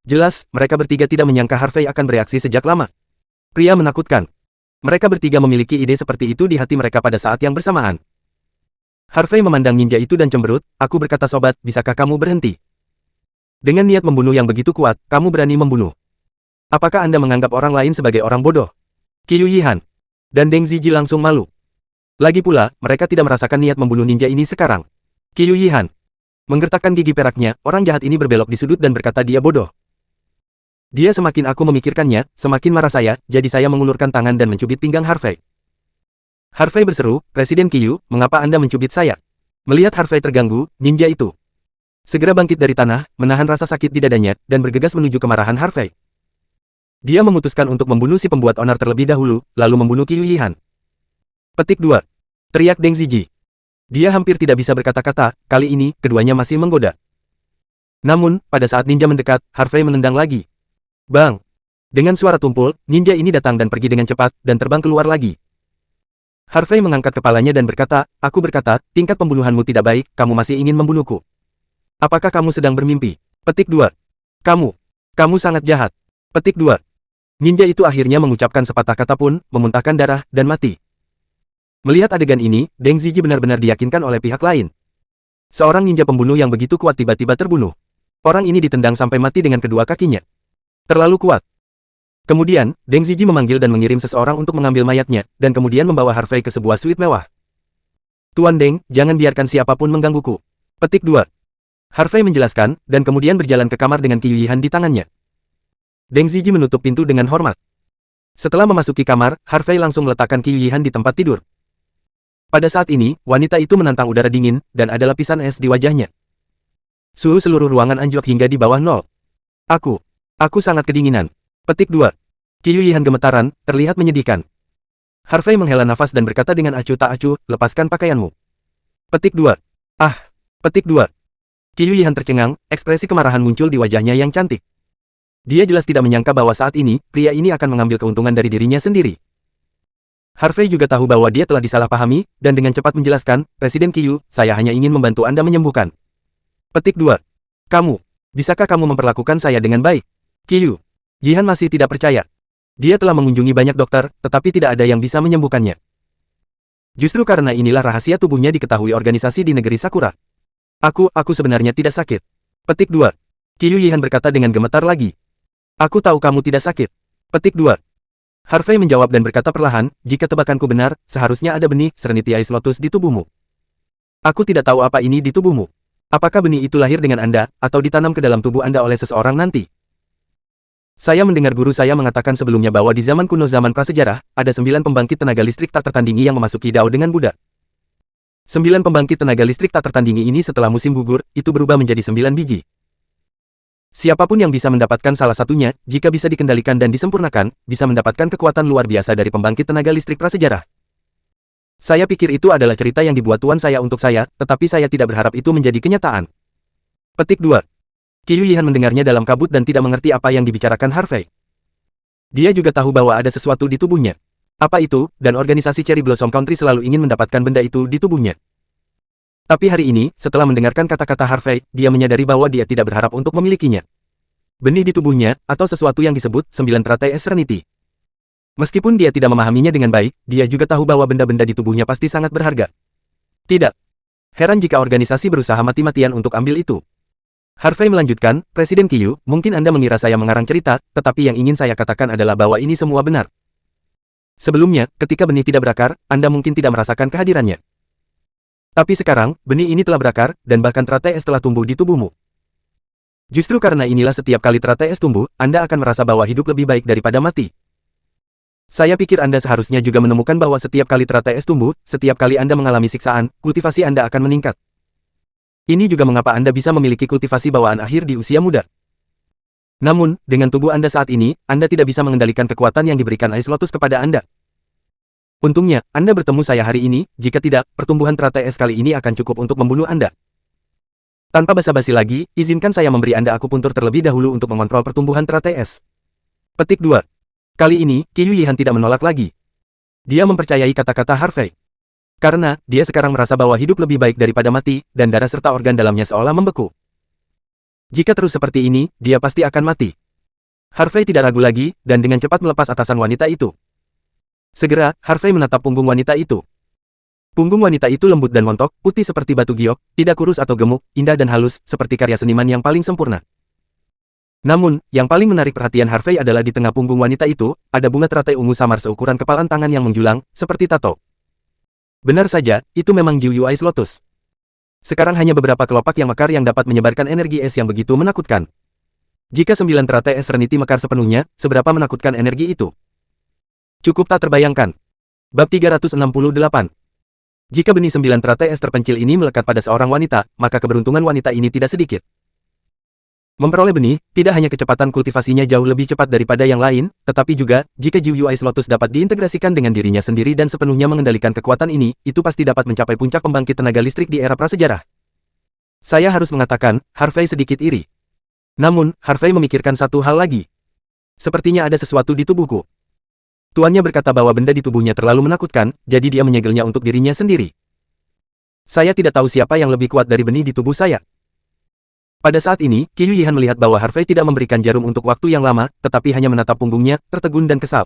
Jelas, mereka bertiga tidak menyangka Harvey akan bereaksi sejak lama. Pria menakutkan. Mereka bertiga memiliki ide seperti itu di hati mereka pada saat yang bersamaan. Harvey memandang ninja itu dan cemberut, aku berkata sobat, bisakah kamu berhenti? Dengan niat membunuh yang begitu kuat, kamu berani membunuh. Apakah Anda menganggap orang lain sebagai orang bodoh? Qiu Yihan dan Deng Ziyi langsung malu. Lagi pula, mereka tidak merasakan niat membunuh ninja ini sekarang. Qiu Yihan menggertakkan gigi peraknya, orang jahat ini berbelok di sudut dan berkata dia bodoh. Dia semakin aku memikirkannya, semakin marah saya, jadi saya mengulurkan tangan dan mencubit pinggang Harvey. Harvey berseru, Presiden Qiu, mengapa Anda mencubit saya? Melihat Harvey terganggu, ninja itu segera bangkit dari tanah, menahan rasa sakit di dadanya, dan bergegas menuju kemarahan Harvey. Dia memutuskan untuk membunuh si pembuat onar terlebih dahulu, lalu membunuh Qiu Yihan. Petik 2. Teriak Deng Ziyi. Dia hampir tidak bisa berkata-kata, kali ini, keduanya masih menggoda. Namun, pada saat ninja mendekat, Harvey menendang lagi. Bang! Dengan suara tumpul, ninja ini datang dan pergi dengan cepat, dan terbang keluar lagi. Harvey mengangkat kepalanya dan berkata, aku berkata, tingkat pembunuhanmu tidak baik, kamu masih ingin membunuhku. Apakah kamu sedang bermimpi? Petik 2. Kamu sangat jahat. Petik 2. Ninja itu akhirnya mengucapkan sepatah kata pun, memuntahkan darah, dan mati. Melihat adegan ini, Deng Ziyi benar-benar diyakinkan oleh pihak lain. Seorang ninja pembunuh yang begitu kuat tiba-tiba terbunuh. Orang ini ditendang sampai mati dengan kedua kakinya. Terlalu kuat. Kemudian, Deng Ziyi memanggil dan mengirim seseorang untuk mengambil mayatnya, dan kemudian membawa Harvey ke sebuah suite mewah. Tuan Deng, jangan biarkan siapapun menggangguku. Petik 2. Harvey menjelaskan, dan kemudian berjalan ke kamar dengan Qiu Yihan di tangannya. Deng Ziyi menutup pintu dengan hormat. Setelah memasuki kamar, Harvey langsung meletakkan Qiu Yihan di tempat tidur. Pada saat ini, wanita itu menantang udara dingin, dan ada lapisan es di wajahnya. Suhu seluruh ruangan anjlok hingga di bawah nol. Aku sangat kedinginan. Petik 2. Qiu Yihan gemetaran, terlihat menyedihkan. Harvey menghela nafas dan berkata dengan acuh tak acuh, lepaskan pakaianmu. Petik 2. Petik 2. Qiu Yihan tercengang, ekspresi kemarahan muncul di wajahnya yang cantik. Dia jelas tidak menyangka bahwa saat ini, pria ini akan mengambil keuntungan dari dirinya sendiri. Harvey juga tahu bahwa dia telah disalahpahami, dan dengan cepat menjelaskan, Presiden Qiu, saya hanya ingin membantu Anda menyembuhkan. Petik 2. Bisakah kamu memperlakukan saya dengan baik? Qiu Yihan masih tidak percaya. Dia telah mengunjungi banyak dokter, tetapi tidak ada yang bisa menyembuhkannya. Justru karena inilah rahasia tubuhnya diketahui organisasi di negeri Sakura. Aku sebenarnya tidak sakit. Petik 2. Qiyu Yihan berkata dengan gemetar lagi. Aku tahu kamu tidak sakit. Petik 2. Harvey menjawab dan berkata perlahan, jika tebakanku benar, seharusnya ada benih Serenity Ice Lotus di tubuhmu. Aku tidak tahu apa ini di tubuhmu. Apakah benih itu lahir dengan Anda, atau ditanam ke dalam tubuh Anda oleh seseorang nanti? Saya mendengar guru saya mengatakan sebelumnya bahwa di zaman kuno zaman prasejarah, ada 9 pembangkit tenaga listrik tak tertandingi yang memasuki Dao dengan Buddha. 9 pembangkit tenaga listrik tak tertandingi ini setelah musim gugur, itu berubah menjadi 9 biji. Siapapun yang bisa mendapatkan salah satunya, jika bisa dikendalikan dan disempurnakan, bisa mendapatkan kekuatan luar biasa dari pembangkit tenaga listrik prasejarah. Saya pikir itu adalah cerita yang dibuat tuan saya untuk saya, tetapi saya tidak berharap itu menjadi kenyataan. Petik 2. Qiyu Yihan mendengarnya dalam kabut dan tidak mengerti apa yang dibicarakan Harvey. Dia juga tahu bahwa ada sesuatu di tubuhnya. Apa itu, dan organisasi Cherry Blossom Country selalu ingin mendapatkan benda itu di tubuhnya. Tapi hari ini, setelah mendengarkan kata-kata Harvey, dia menyadari bahwa dia tidak berharap untuk memilikinya. Benih di tubuhnya, atau sesuatu yang disebut 9 teratai Serenity. Meskipun dia tidak memahaminya dengan baik, dia juga tahu bahwa benda-benda di tubuhnya pasti sangat berharga. Tidak. Heran jika organisasi berusaha mati-matian untuk ambil itu. Harvey melanjutkan, Presiden Qiyu, mungkin Anda mengira saya mengarang cerita, tetapi yang ingin saya katakan adalah bahwa ini semua benar. Sebelumnya, ketika benih tidak berakar, Anda mungkin tidak merasakan kehadirannya. Tapi sekarang, benih ini telah berakar, dan bahkan teratai es telah tumbuh di tubuhmu. Justru karena inilah setiap kali teratai es tumbuh, Anda akan merasa bahwa hidup lebih baik daripada mati. Saya pikir Anda seharusnya juga menemukan bahwa setiap kali teratai es tumbuh, setiap kali Anda mengalami siksaan, kultivasi Anda akan meningkat. Ini juga mengapa Anda bisa memiliki kultivasi bawaan akhir di usia muda. Namun, dengan tubuh Anda saat ini, Anda tidak bisa mengendalikan kekuatan yang diberikan Ice Lotus kepada Anda. Untungnya, Anda bertemu saya hari ini, jika tidak, pertumbuhan teratai es kali ini akan cukup untuk membunuh Anda. Tanpa basa-basi lagi, izinkan saya memberi Anda akupuntur terlebih dahulu untuk mengontrol pertumbuhan teratai es. Petik 2. Kali ini, Qiyu Yihan tidak menolak lagi. Dia mempercayai kata-kata Harvey. Karena, dia sekarang merasa bahwa hidup lebih baik daripada mati, dan darah serta organ dalamnya seolah membeku. Jika terus seperti ini, dia pasti akan mati. Harvey tidak ragu lagi, dan dengan cepat melepas atasan wanita itu. Segera, Harvey menatap punggung wanita itu. Punggung wanita itu lembut dan montok, putih seperti batu giok, tidak kurus atau gemuk, indah dan halus, seperti karya seniman yang paling sempurna. Namun, yang paling menarik perhatian Harvey adalah di tengah punggung wanita itu, ada bunga teratai ungu samar seukuran kepalan tangan yang menjulang, seperti tato. Benar saja, itu memang Jiu Ice Lotus. Sekarang hanya beberapa kelopak yang mekar yang dapat menyebarkan energi es yang begitu menakutkan. Jika 9 teratai es Serenity mekar sepenuhnya, seberapa menakutkan energi itu? Cukup tak terbayangkan. Bab 368. Jika benih 9 teratai es terpencil ini melekat pada seorang wanita, maka keberuntungan wanita ini tidak sedikit. Memperoleh benih, tidak hanya kecepatan kultivasinya jauh lebih cepat daripada yang lain, tetapi juga, jika Jiu Ice Lotus dapat diintegrasikan dengan dirinya sendiri dan sepenuhnya mengendalikan kekuatan ini, itu pasti dapat mencapai puncak pembangkit tenaga listrik di era prasejarah. Saya harus mengatakan, Harvey sedikit iri. Namun, Harvey memikirkan satu hal lagi. Sepertinya ada sesuatu di tubuhku. Tuannya berkata bahwa benda di tubuhnya terlalu menakutkan, jadi dia menyegelnya untuk dirinya sendiri. Saya tidak tahu siapa yang lebih kuat dari benih di tubuh saya. Pada saat ini, Qiyu Yihan melihat bahwa Harvey tidak memberikan jarum untuk waktu yang lama, tetapi hanya menatap punggungnya, tertegun dan kesal.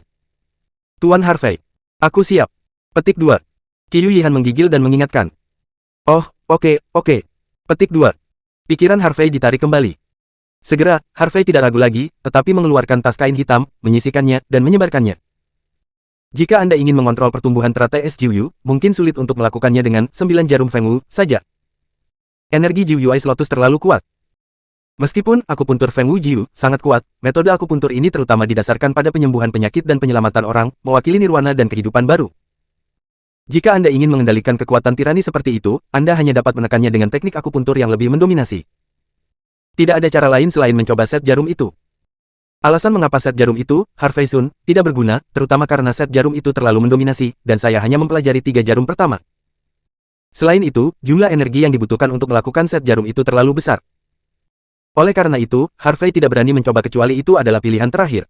Tuan Harvey. Aku siap. Petik 2. Qiyu Yihan menggigil dan mengingatkan. Oh, oke. Petik 2. Pikiran Harvey ditarik kembali. Segera, Harvey tidak ragu lagi, tetapi mengeluarkan tas kain hitam, menyisikannya, dan menyebarkannya. Jika Anda ingin mengontrol pertumbuhan teratai es Jiu, mungkin sulit untuk melakukannya dengan 9 jarum Feng Wu saja. Energi Jiu Ice Lotus terlalu kuat. Meskipun akupuntur Feng Wu Jiu sangat kuat, metode akupuntur ini terutama didasarkan pada penyembuhan penyakit dan penyelamatan orang, mewakili nirwana dan kehidupan baru. Jika Anda ingin mengendalikan kekuatan tirani seperti itu, Anda hanya dapat menekannya dengan teknik akupuntur yang lebih mendominasi. Tidak ada cara lain selain mencoba set jarum itu. Alasan mengapa set jarum itu, Harvey Sun, tidak berguna, terutama karena set jarum itu terlalu mendominasi, dan saya hanya mempelajari 3 jarum pertama. Selain itu, jumlah energi yang dibutuhkan untuk melakukan set jarum itu terlalu besar. Oleh karena itu, Harvey tidak berani mencoba kecuali itu adalah pilihan terakhir.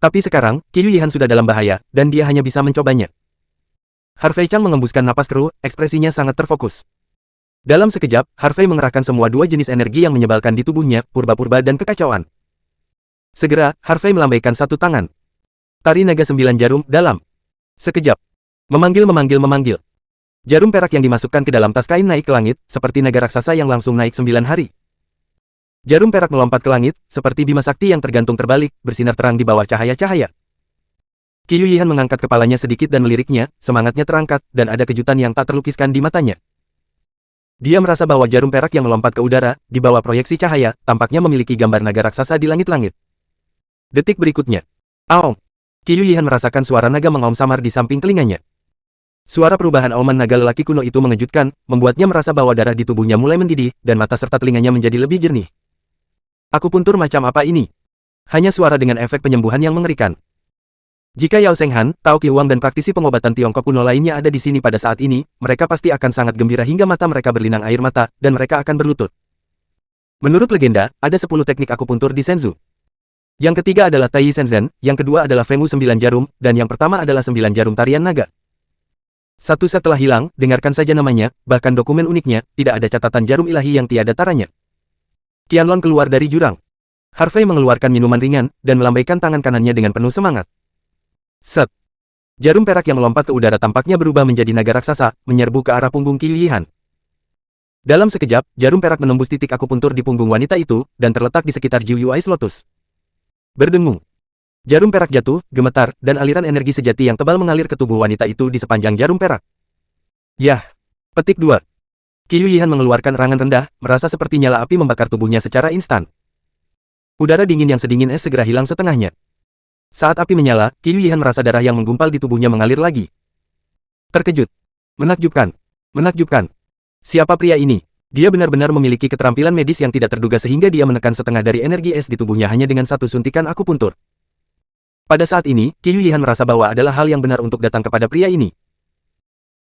Tapi sekarang, Qiyu Yihan sudah dalam bahaya, dan dia hanya bisa mencobanya. Harvey Chang mengembuskan napas keruh, ekspresinya sangat terfokus. Dalam sekejap, Harvey mengerahkan semua 2 jenis energi yang menyebalkan di tubuhnya, purba-purba dan kekacauan. Segera, Harvey melambaikan satu tangan. Tari naga 9 jarum, dalam. Sekejap. Memanggil. Jarum perak yang dimasukkan ke dalam tas kain naik ke langit, seperti naga raksasa yang langsung naik 9 hari. Jarum perak melompat ke langit, seperti bima sakti yang tergantung terbalik, bersinar terang di bawah cahaya-cahaya. Qiyu Yihan mengangkat kepalanya sedikit dan meliriknya, semangatnya terangkat, dan ada kejutan yang tak terlukiskan di matanya. Dia merasa bahwa jarum perak yang melompat ke udara, di bawah proyeksi cahaya, tampaknya memiliki gambar naga raksasa di langit-langit. Detik berikutnya. Aong! Qiyu Yihan merasakan suara naga mengaum samar di samping telinganya. Suara perubahan auman naga lelaki kuno itu mengejutkan, membuatnya merasa bahwa darah di tubuhnya mulai mendidih, dan mata serta telinganya menjadi lebih jernih. Akupuntur macam apa ini? Hanya suara dengan efek penyembuhan yang mengerikan. Jika Yao Seng Han, Tao Qiuwang dan praktisi pengobatan Tiongkok kuno lainnya ada di sini pada saat ini, mereka pasti akan sangat gembira hingga mata mereka berlinang air mata, dan mereka akan berlutut. Menurut legenda, ada 10 teknik akupuntur di Shenzhou. Yang ketiga adalah Tai Shenzhen, yang kedua adalah Fengwu 9 jarum, dan yang pertama adalah 9 jarum tarian naga. Satu set telah hilang, dengarkan saja namanya, bahkan dokumen uniknya, tidak ada catatan jarum ilahi yang tiada taranya. Qianlong keluar dari jurang. Harvey mengeluarkan minuman ringan, dan melambaikan tangan kanannya dengan penuh semangat. Set. Jarum perak yang melompat ke udara tampaknya berubah menjadi naga raksasa, menyerbu ke arah punggung Qiyu Yihan. Dalam sekejap, jarum perak menembus titik akupuntur di punggung wanita itu, dan terletak di sekitar Jiu Ice Lotus. Berdengung. Jarum perak jatuh, gemetar, dan aliran energi sejati yang tebal mengalir ke tubuh wanita itu di sepanjang jarum perak. Yah! Petik 2. Qiyu Yihan mengeluarkan erangan rendah, merasa seperti nyala api membakar tubuhnya secara instan. Udara dingin yang sedingin es segera hilang setengahnya. Saat api menyala, Qiyu Yihan merasa darah yang menggumpal di tubuhnya mengalir lagi. Terkejut. Menakjubkan. Siapa pria ini? Dia benar-benar memiliki keterampilan medis yang tidak terduga sehingga dia menekan setengah dari energi es di tubuhnya hanya dengan satu suntikan akupuntur. Pada saat ini, Qiyu Yihan merasa bahwa adalah hal yang benar untuk datang kepada pria ini.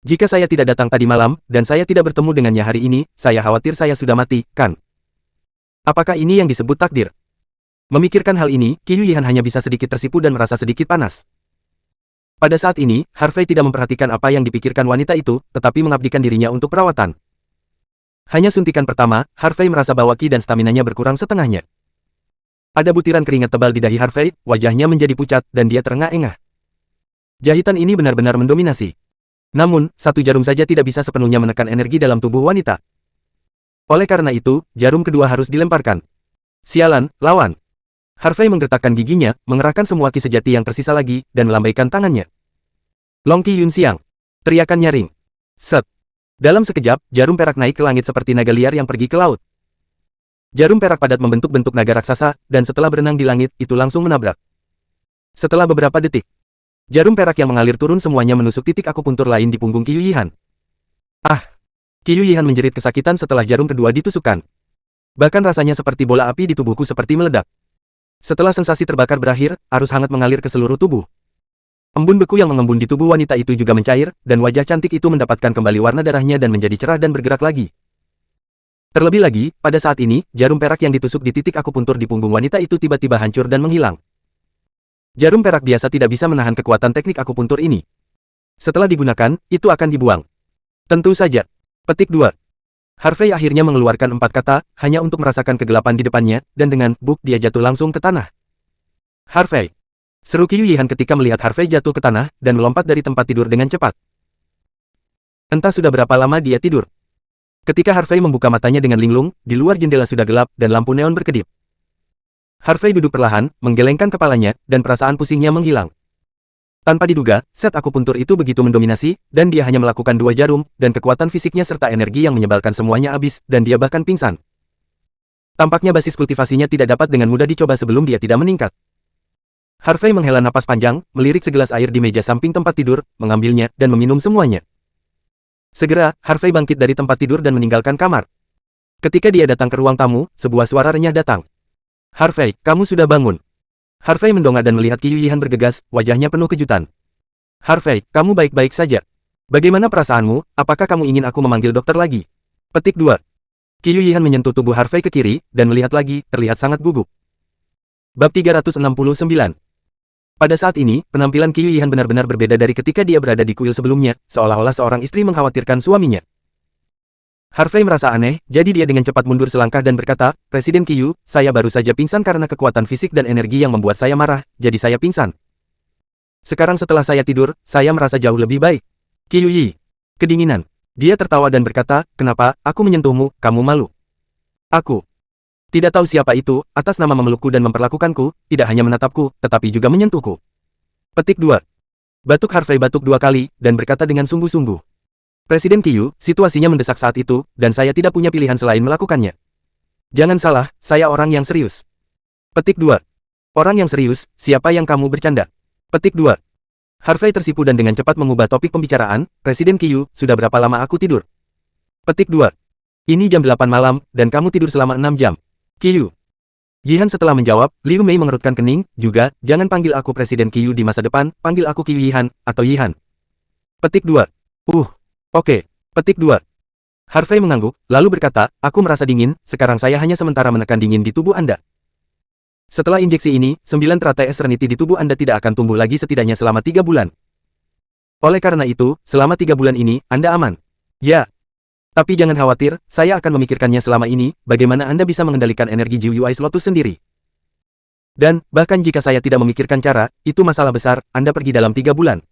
Jika saya tidak datang tadi malam, dan saya tidak bertemu dengannya hari ini, saya khawatir saya sudah mati, kan? Apakah ini yang disebut takdir? Memikirkan hal ini, Qiyu Yihan hanya bisa sedikit tersipu dan merasa sedikit panas. Pada saat ini, Harvey tidak memperhatikan apa yang dipikirkan wanita itu, tetapi mengabdikan dirinya untuk perawatan. Hanya suntikan pertama, Harvey merasa bahwa ki dan staminanya berkurang setengahnya. Ada butiran keringat tebal di dahi Harvey, wajahnya menjadi pucat, dan dia terengah-engah. Jahitan ini benar-benar mendominasi. Namun, satu jarum saja tidak bisa sepenuhnya menekan energi dalam tubuh wanita. Oleh karena itu, jarum kedua harus dilemparkan. Sialan, lawan. Harvey menggertakkan giginya, mengerahkan semua ki sejati yang tersisa lagi, dan melambaikan tangannya. Long Qi Yun Xiang. Teriakan nyaring. Set. Dalam sekejap, jarum perak naik ke langit seperti naga liar yang pergi ke laut. Jarum perak padat membentuk bentuk naga raksasa, dan setelah berenang di langit, itu langsung menabrak. Setelah beberapa detik, jarum perak yang mengalir turun semuanya menusuk titik akupuntur lain di punggung Qiyu Yihan. Ah! Qiyu Yihan menjerit kesakitan setelah jarum kedua ditusukkan. Bahkan rasanya seperti bola api di tubuhku seperti meledak. Setelah sensasi terbakar berakhir, arus hangat mengalir ke seluruh tubuh. Embun beku yang mengembun di tubuh wanita itu juga mencair, dan wajah cantik itu mendapatkan kembali warna darahnya dan menjadi cerah dan bergerak lagi. Terlebih lagi, pada saat ini, jarum perak yang ditusuk di titik akupuntur di punggung wanita itu tiba-tiba hancur dan menghilang. Jarum perak biasa tidak bisa menahan kekuatan teknik akupuntur ini. Setelah digunakan, itu akan dibuang. Tentu saja. Petik 2. Harvey akhirnya mengeluarkan 4 kata, hanya untuk merasakan kegelapan di depannya, dan dengan buk dia jatuh langsung ke tanah. Harvey. Seru Qiyu Yihan ketika melihat Harvey jatuh ke tanah, dan melompat dari tempat tidur dengan cepat. Entah sudah berapa lama dia tidur. Ketika Harvey membuka matanya dengan linglung, di luar jendela sudah gelap, dan lampu neon berkedip. Harvey duduk perlahan, menggelengkan kepalanya, dan perasaan pusingnya menghilang. Tanpa diduga, set akupuntur itu begitu mendominasi, dan dia hanya melakukan 2 jarum, dan kekuatan fisiknya serta energi yang menyebalkan semuanya habis, dan dia bahkan pingsan. Tampaknya basis kultivasinya tidak dapat dengan mudah dicoba sebelum dia tidak meningkat. Harvey menghela napas panjang, melirik segelas air di meja samping tempat tidur, mengambilnya, dan meminum semuanya. Segera, Harvey bangkit dari tempat tidur dan meninggalkan kamar. Ketika dia datang ke ruang tamu, sebuah suara renyah datang. Harvey, kamu sudah bangun. Harvey mendongak dan melihat Qiyu Yihan bergegas, wajahnya penuh kejutan. Harvey, kamu baik-baik saja. Bagaimana perasaanmu, apakah kamu ingin aku memanggil dokter lagi? Petik 2. Qiyu Yihan menyentuh tubuh Harvey ke kiri, dan melihat lagi, terlihat sangat gugup. Bab 369. Pada saat ini, penampilan Qiyu Yihan benar-benar berbeda dari ketika dia berada di kuil sebelumnya, seolah-olah seorang istri mengkhawatirkan suaminya. Harvey merasa aneh, jadi dia dengan cepat mundur selangkah dan berkata, Presiden Qiyu, saya baru saja pingsan karena kekuatan fisik dan energi yang membuat saya marah, jadi saya pingsan. Sekarang setelah saya tidur, saya merasa jauh lebih baik. Qiuyi. Kedinginan. Dia tertawa dan berkata, kenapa, aku menyentuhmu, kamu malu. Aku tidak tahu siapa itu, atas nama memelukku dan memperlakukanku, tidak hanya menatapku, tetapi juga menyentuhku. Petik 2. Batuk Harvey batuk 2 kali, dan berkata dengan sungguh-sungguh. Presiden Qiu, situasinya mendesak saat itu, dan saya tidak punya pilihan selain melakukannya. Jangan salah, saya orang yang serius. Petik 2. Orang yang serius, siapa yang kamu bercanda? Petik 2. Harvey tersipu dan dengan cepat mengubah topik pembicaraan, Presiden Qiu, sudah berapa lama aku tidur? Petik 2. Ini jam 8 malam, dan kamu tidur selama 6 jam. Qiu. Yihan setelah menjawab, Liu Mei mengerutkan kening, juga, jangan panggil aku Presiden Qiu di masa depan, panggil aku Qiu Yihan, atau Yihan. Petik 2. Oke. Petik 2. Harvey mengangguk, lalu berkata, aku merasa dingin, sekarang saya hanya sementara menekan dingin di tubuh Anda. Setelah injeksi ini, 9 teratai Serenity di tubuh Anda tidak akan tumbuh lagi setidaknya selama 3 bulan. Oleh karena itu, selama 3 bulan ini, Anda aman. Ya. Tapi jangan khawatir, saya akan memikirkannya selama ini, bagaimana Anda bisa mengendalikan energi GUI Lotus sendiri. Dan, bahkan jika saya tidak memikirkan cara, itu masalah besar, Anda pergi dalam 3 bulan.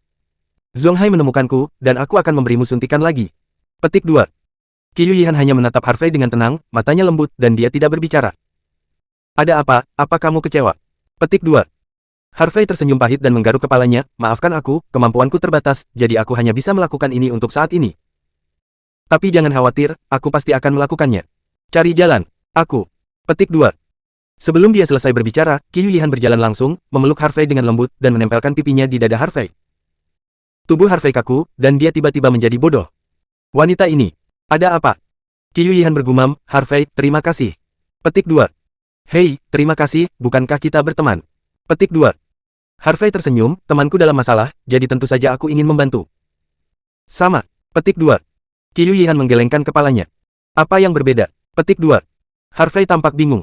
Zonghai menemukanku, dan aku akan memberimu suntikan lagi. Petik 2. Qiu Yihan hanya menatap Harvey dengan tenang, matanya lembut, dan dia tidak berbicara. Ada apa? Apa kamu kecewa? Petik 2. Harvey tersenyum pahit dan menggaruk kepalanya, maafkan aku, kemampuanku terbatas, jadi aku hanya bisa melakukan ini untuk saat ini. Tapi jangan khawatir, aku pasti akan melakukannya. Cari jalan. Aku. Petik 2. Sebelum dia selesai berbicara, Qiu Yihan berjalan langsung, memeluk Harvey dengan lembut, dan menempelkan pipinya di dada Harvey. Tubuh Harvey kaku, dan dia tiba-tiba menjadi bodoh. Wanita ini. Ada apa? Qiu Yihan bergumam, Harvey, terima kasih. Petik 2. Hei, terima kasih, bukankah kita berteman? Petik 2. Harvey tersenyum, temanku dalam masalah, jadi tentu saja aku ingin membantu. Sama. Petik 2. Qiu Yihan menggelengkan kepalanya. Apa yang berbeda? Petik 2. Harvey tampak bingung.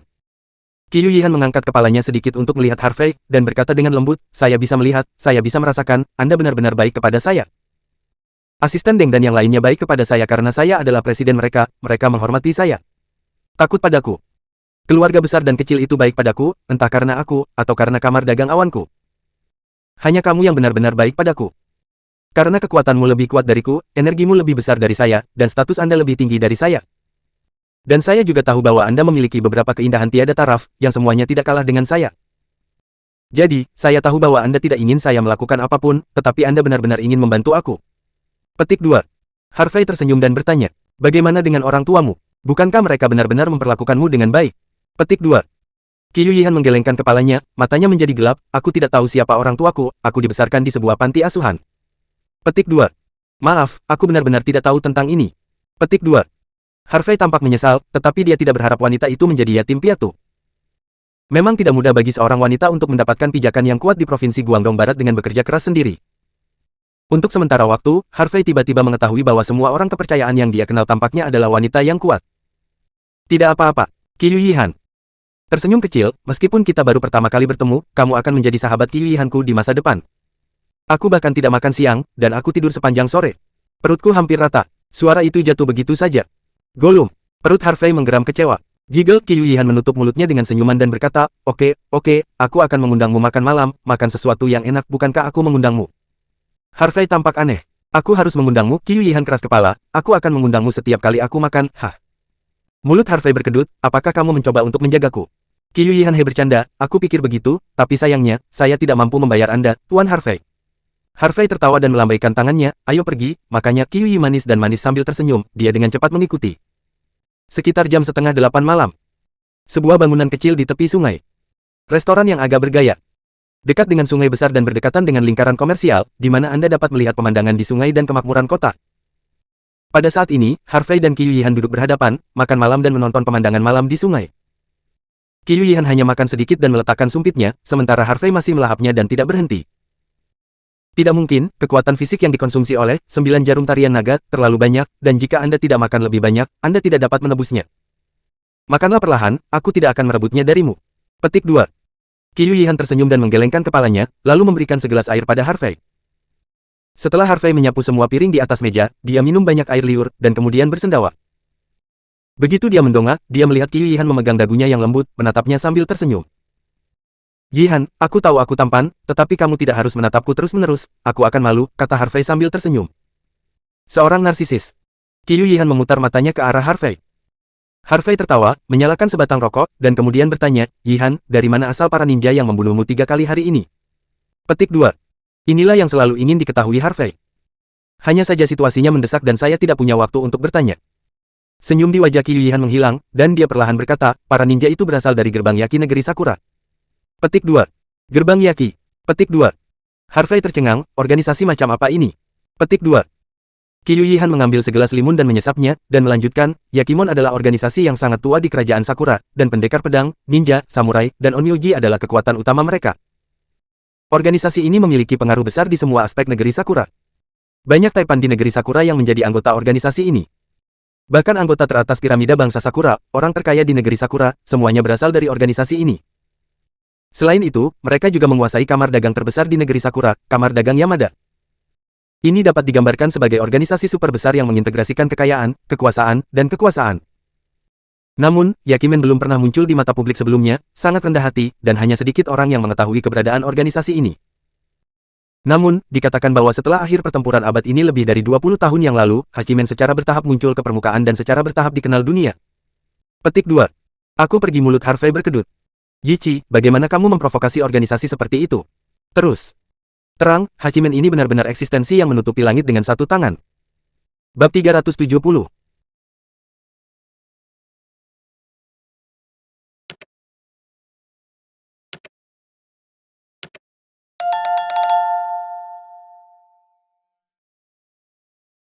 Qiu Yihan mengangkat kepalanya sedikit untuk melihat Harvey, dan berkata dengan lembut, saya bisa melihat, saya bisa merasakan, Anda benar-benar baik kepada saya. Asisten Deng dan yang lainnya baik kepada saya karena saya adalah presiden mereka, mereka menghormati saya. Takut padaku. Keluarga besar dan kecil itu baik padaku, entah karena aku, atau karena kamar dagang awanku. Hanya kamu yang benar-benar baik padaku. Karena kekuatanmu lebih kuat dariku, energimu lebih besar dari saya, dan status Anda lebih tinggi dari saya. Dan saya juga tahu bahwa Anda memiliki beberapa keindahan tiada taraf, yang semuanya tidak kalah dengan saya. Jadi, saya tahu bahwa Anda tidak ingin saya melakukan apapun, tetapi Anda benar-benar ingin membantu aku. Petik 2. Harvey tersenyum dan bertanya, bagaimana dengan orang tuamu? Bukankah mereka benar-benar memperlakukanmu dengan baik? Petik 2. Qiu Yihan menggelengkan kepalanya, matanya menjadi gelap, aku tidak tahu siapa orang tuaku, aku dibesarkan di sebuah panti asuhan. Petik 2. Maaf, aku benar-benar tidak tahu tentang ini. Petik 2. Harvey tampak menyesal, tetapi dia tidak berharap wanita itu menjadi yatim piatu. Memang tidak mudah bagi seorang wanita untuk mendapatkan pijakan yang kuat di Provinsi Guangdong Barat dengan bekerja keras sendiri. Untuk sementara waktu, Harvey tiba-tiba mengetahui bahwa semua orang kepercayaan yang dia kenal tampaknya adalah wanita yang kuat. Tidak apa-apa, Qiu Yihan. Tersenyum kecil, meskipun kita baru pertama kali bertemu, kamu akan menjadi sahabat Qiu Yihanku di masa depan. Aku bahkan tidak makan siang, dan aku tidur sepanjang sore. Perutku hampir rata. Suara itu jatuh begitu saja. Golum. Perut Harvey menggeram kecewa. Giggle Qiu Yihan menutup mulutnya dengan senyuman dan berkata, oke, aku akan mengundangmu makan malam, makan sesuatu yang enak, bukankah aku mengundangmu? Harvey tampak aneh. Aku harus mengundangmu, Qiu Yihan keras kepala, aku akan mengundangmu setiap kali aku makan, hah. Mulut Harvey berkedut, apakah kamu mencoba untuk menjagaku? Qiu Yihan bercanda, aku pikir begitu, tapi sayangnya, saya tidak mampu membayar Anda, Tuan Harvey. Harvey tertawa dan melambaikan tangannya, ayo pergi, makanya Qiu Yi manis dan manis sambil tersenyum, dia dengan cepat mengikuti. Sekitar jam 7:30 malam. Sebuah bangunan kecil di tepi sungai. Restoran yang agak bergaya. Dekat dengan sungai besar dan berdekatan dengan lingkaran komersial, di mana Anda dapat melihat pemandangan di sungai dan kemakmuran kota. Pada saat ini, Harvey dan Qiu Yihan duduk berhadapan, makan malam dan menonton pemandangan malam di sungai. Qiu Yihan hanya makan sedikit dan meletakkan sumpitnya, sementara Harvey masih melahapnya dan tidak berhenti. Tidak mungkin, kekuatan fisik yang dikonsumsi oleh 9 jarum tarian naga terlalu banyak, dan jika Anda tidak makan lebih banyak, Anda tidak dapat menebusnya. Makanlah perlahan, aku tidak akan merebutnya darimu. Petik 2. Qiu Yihan tersenyum dan menggelengkan kepalanya, lalu memberikan segelas air pada Harvey. Setelah Harvey menyapu semua piring di atas meja, dia minum banyak air liur, dan kemudian bersendawa. Begitu dia mendongak, dia melihat Qiu Yihan memegang dagunya yang lembut, menatapnya sambil tersenyum. Yihan, aku tahu aku tampan, tetapi kamu tidak harus menatapku terus-menerus, aku akan malu, kata Harvey sambil tersenyum. Seorang narsisis. Qiyu Yihan memutar matanya ke arah Harvey. Harvey tertawa, menyalakan sebatang rokok, dan kemudian bertanya, Yihan, dari mana asal para ninja yang membunuhmu 3 kali hari ini? Petik 2. Inilah yang selalu ingin diketahui Harvey. Hanya saja situasinya mendesak dan saya tidak punya waktu untuk bertanya. Senyum di wajah Qiyu Yihan menghilang, dan dia perlahan berkata, para ninja itu berasal dari gerbang Yaki negeri Sakura. Petik 2. Gerbang Yaki. Petik 2. Harvey tercengang, organisasi macam apa ini? Petik 2. Qiyu Yihan mengambil segelas limun dan menyesapnya, dan melanjutkan, Yakimon adalah organisasi yang sangat tua di kerajaan Sakura, dan pendekar pedang, ninja, samurai, dan onmyoji adalah kekuatan utama mereka. Organisasi ini memiliki pengaruh besar di semua aspek negeri Sakura. Banyak taipan di negeri Sakura yang menjadi anggota organisasi ini. Bahkan anggota teratas piramida bangsa Sakura, orang terkaya di negeri Sakura, semuanya berasal dari organisasi ini. Selain itu, mereka juga menguasai kamar dagang terbesar di negeri Sakura, Kamar Dagang Yamada. Ini dapat digambarkan sebagai organisasi super besar yang mengintegrasikan kekayaan, kekuasaan, dan kekuasaan. Namun, Yakimen belum pernah muncul di mata publik sebelumnya, sangat rendah hati, dan hanya sedikit orang yang mengetahui keberadaan organisasi ini. Namun, dikatakan bahwa setelah akhir pertempuran abad ini lebih dari 20 tahun yang lalu, Hachimen secara bertahap muncul ke permukaan dan secara bertahap dikenal dunia. Petik 2. Aku pergi mulut Harvey berkedut. Yichi, bagaimana kamu memprovokasi organisasi seperti itu? Terus. Terang, Hachimen ini benar-benar eksistensi yang menutupi langit dengan satu tangan. Bab 370.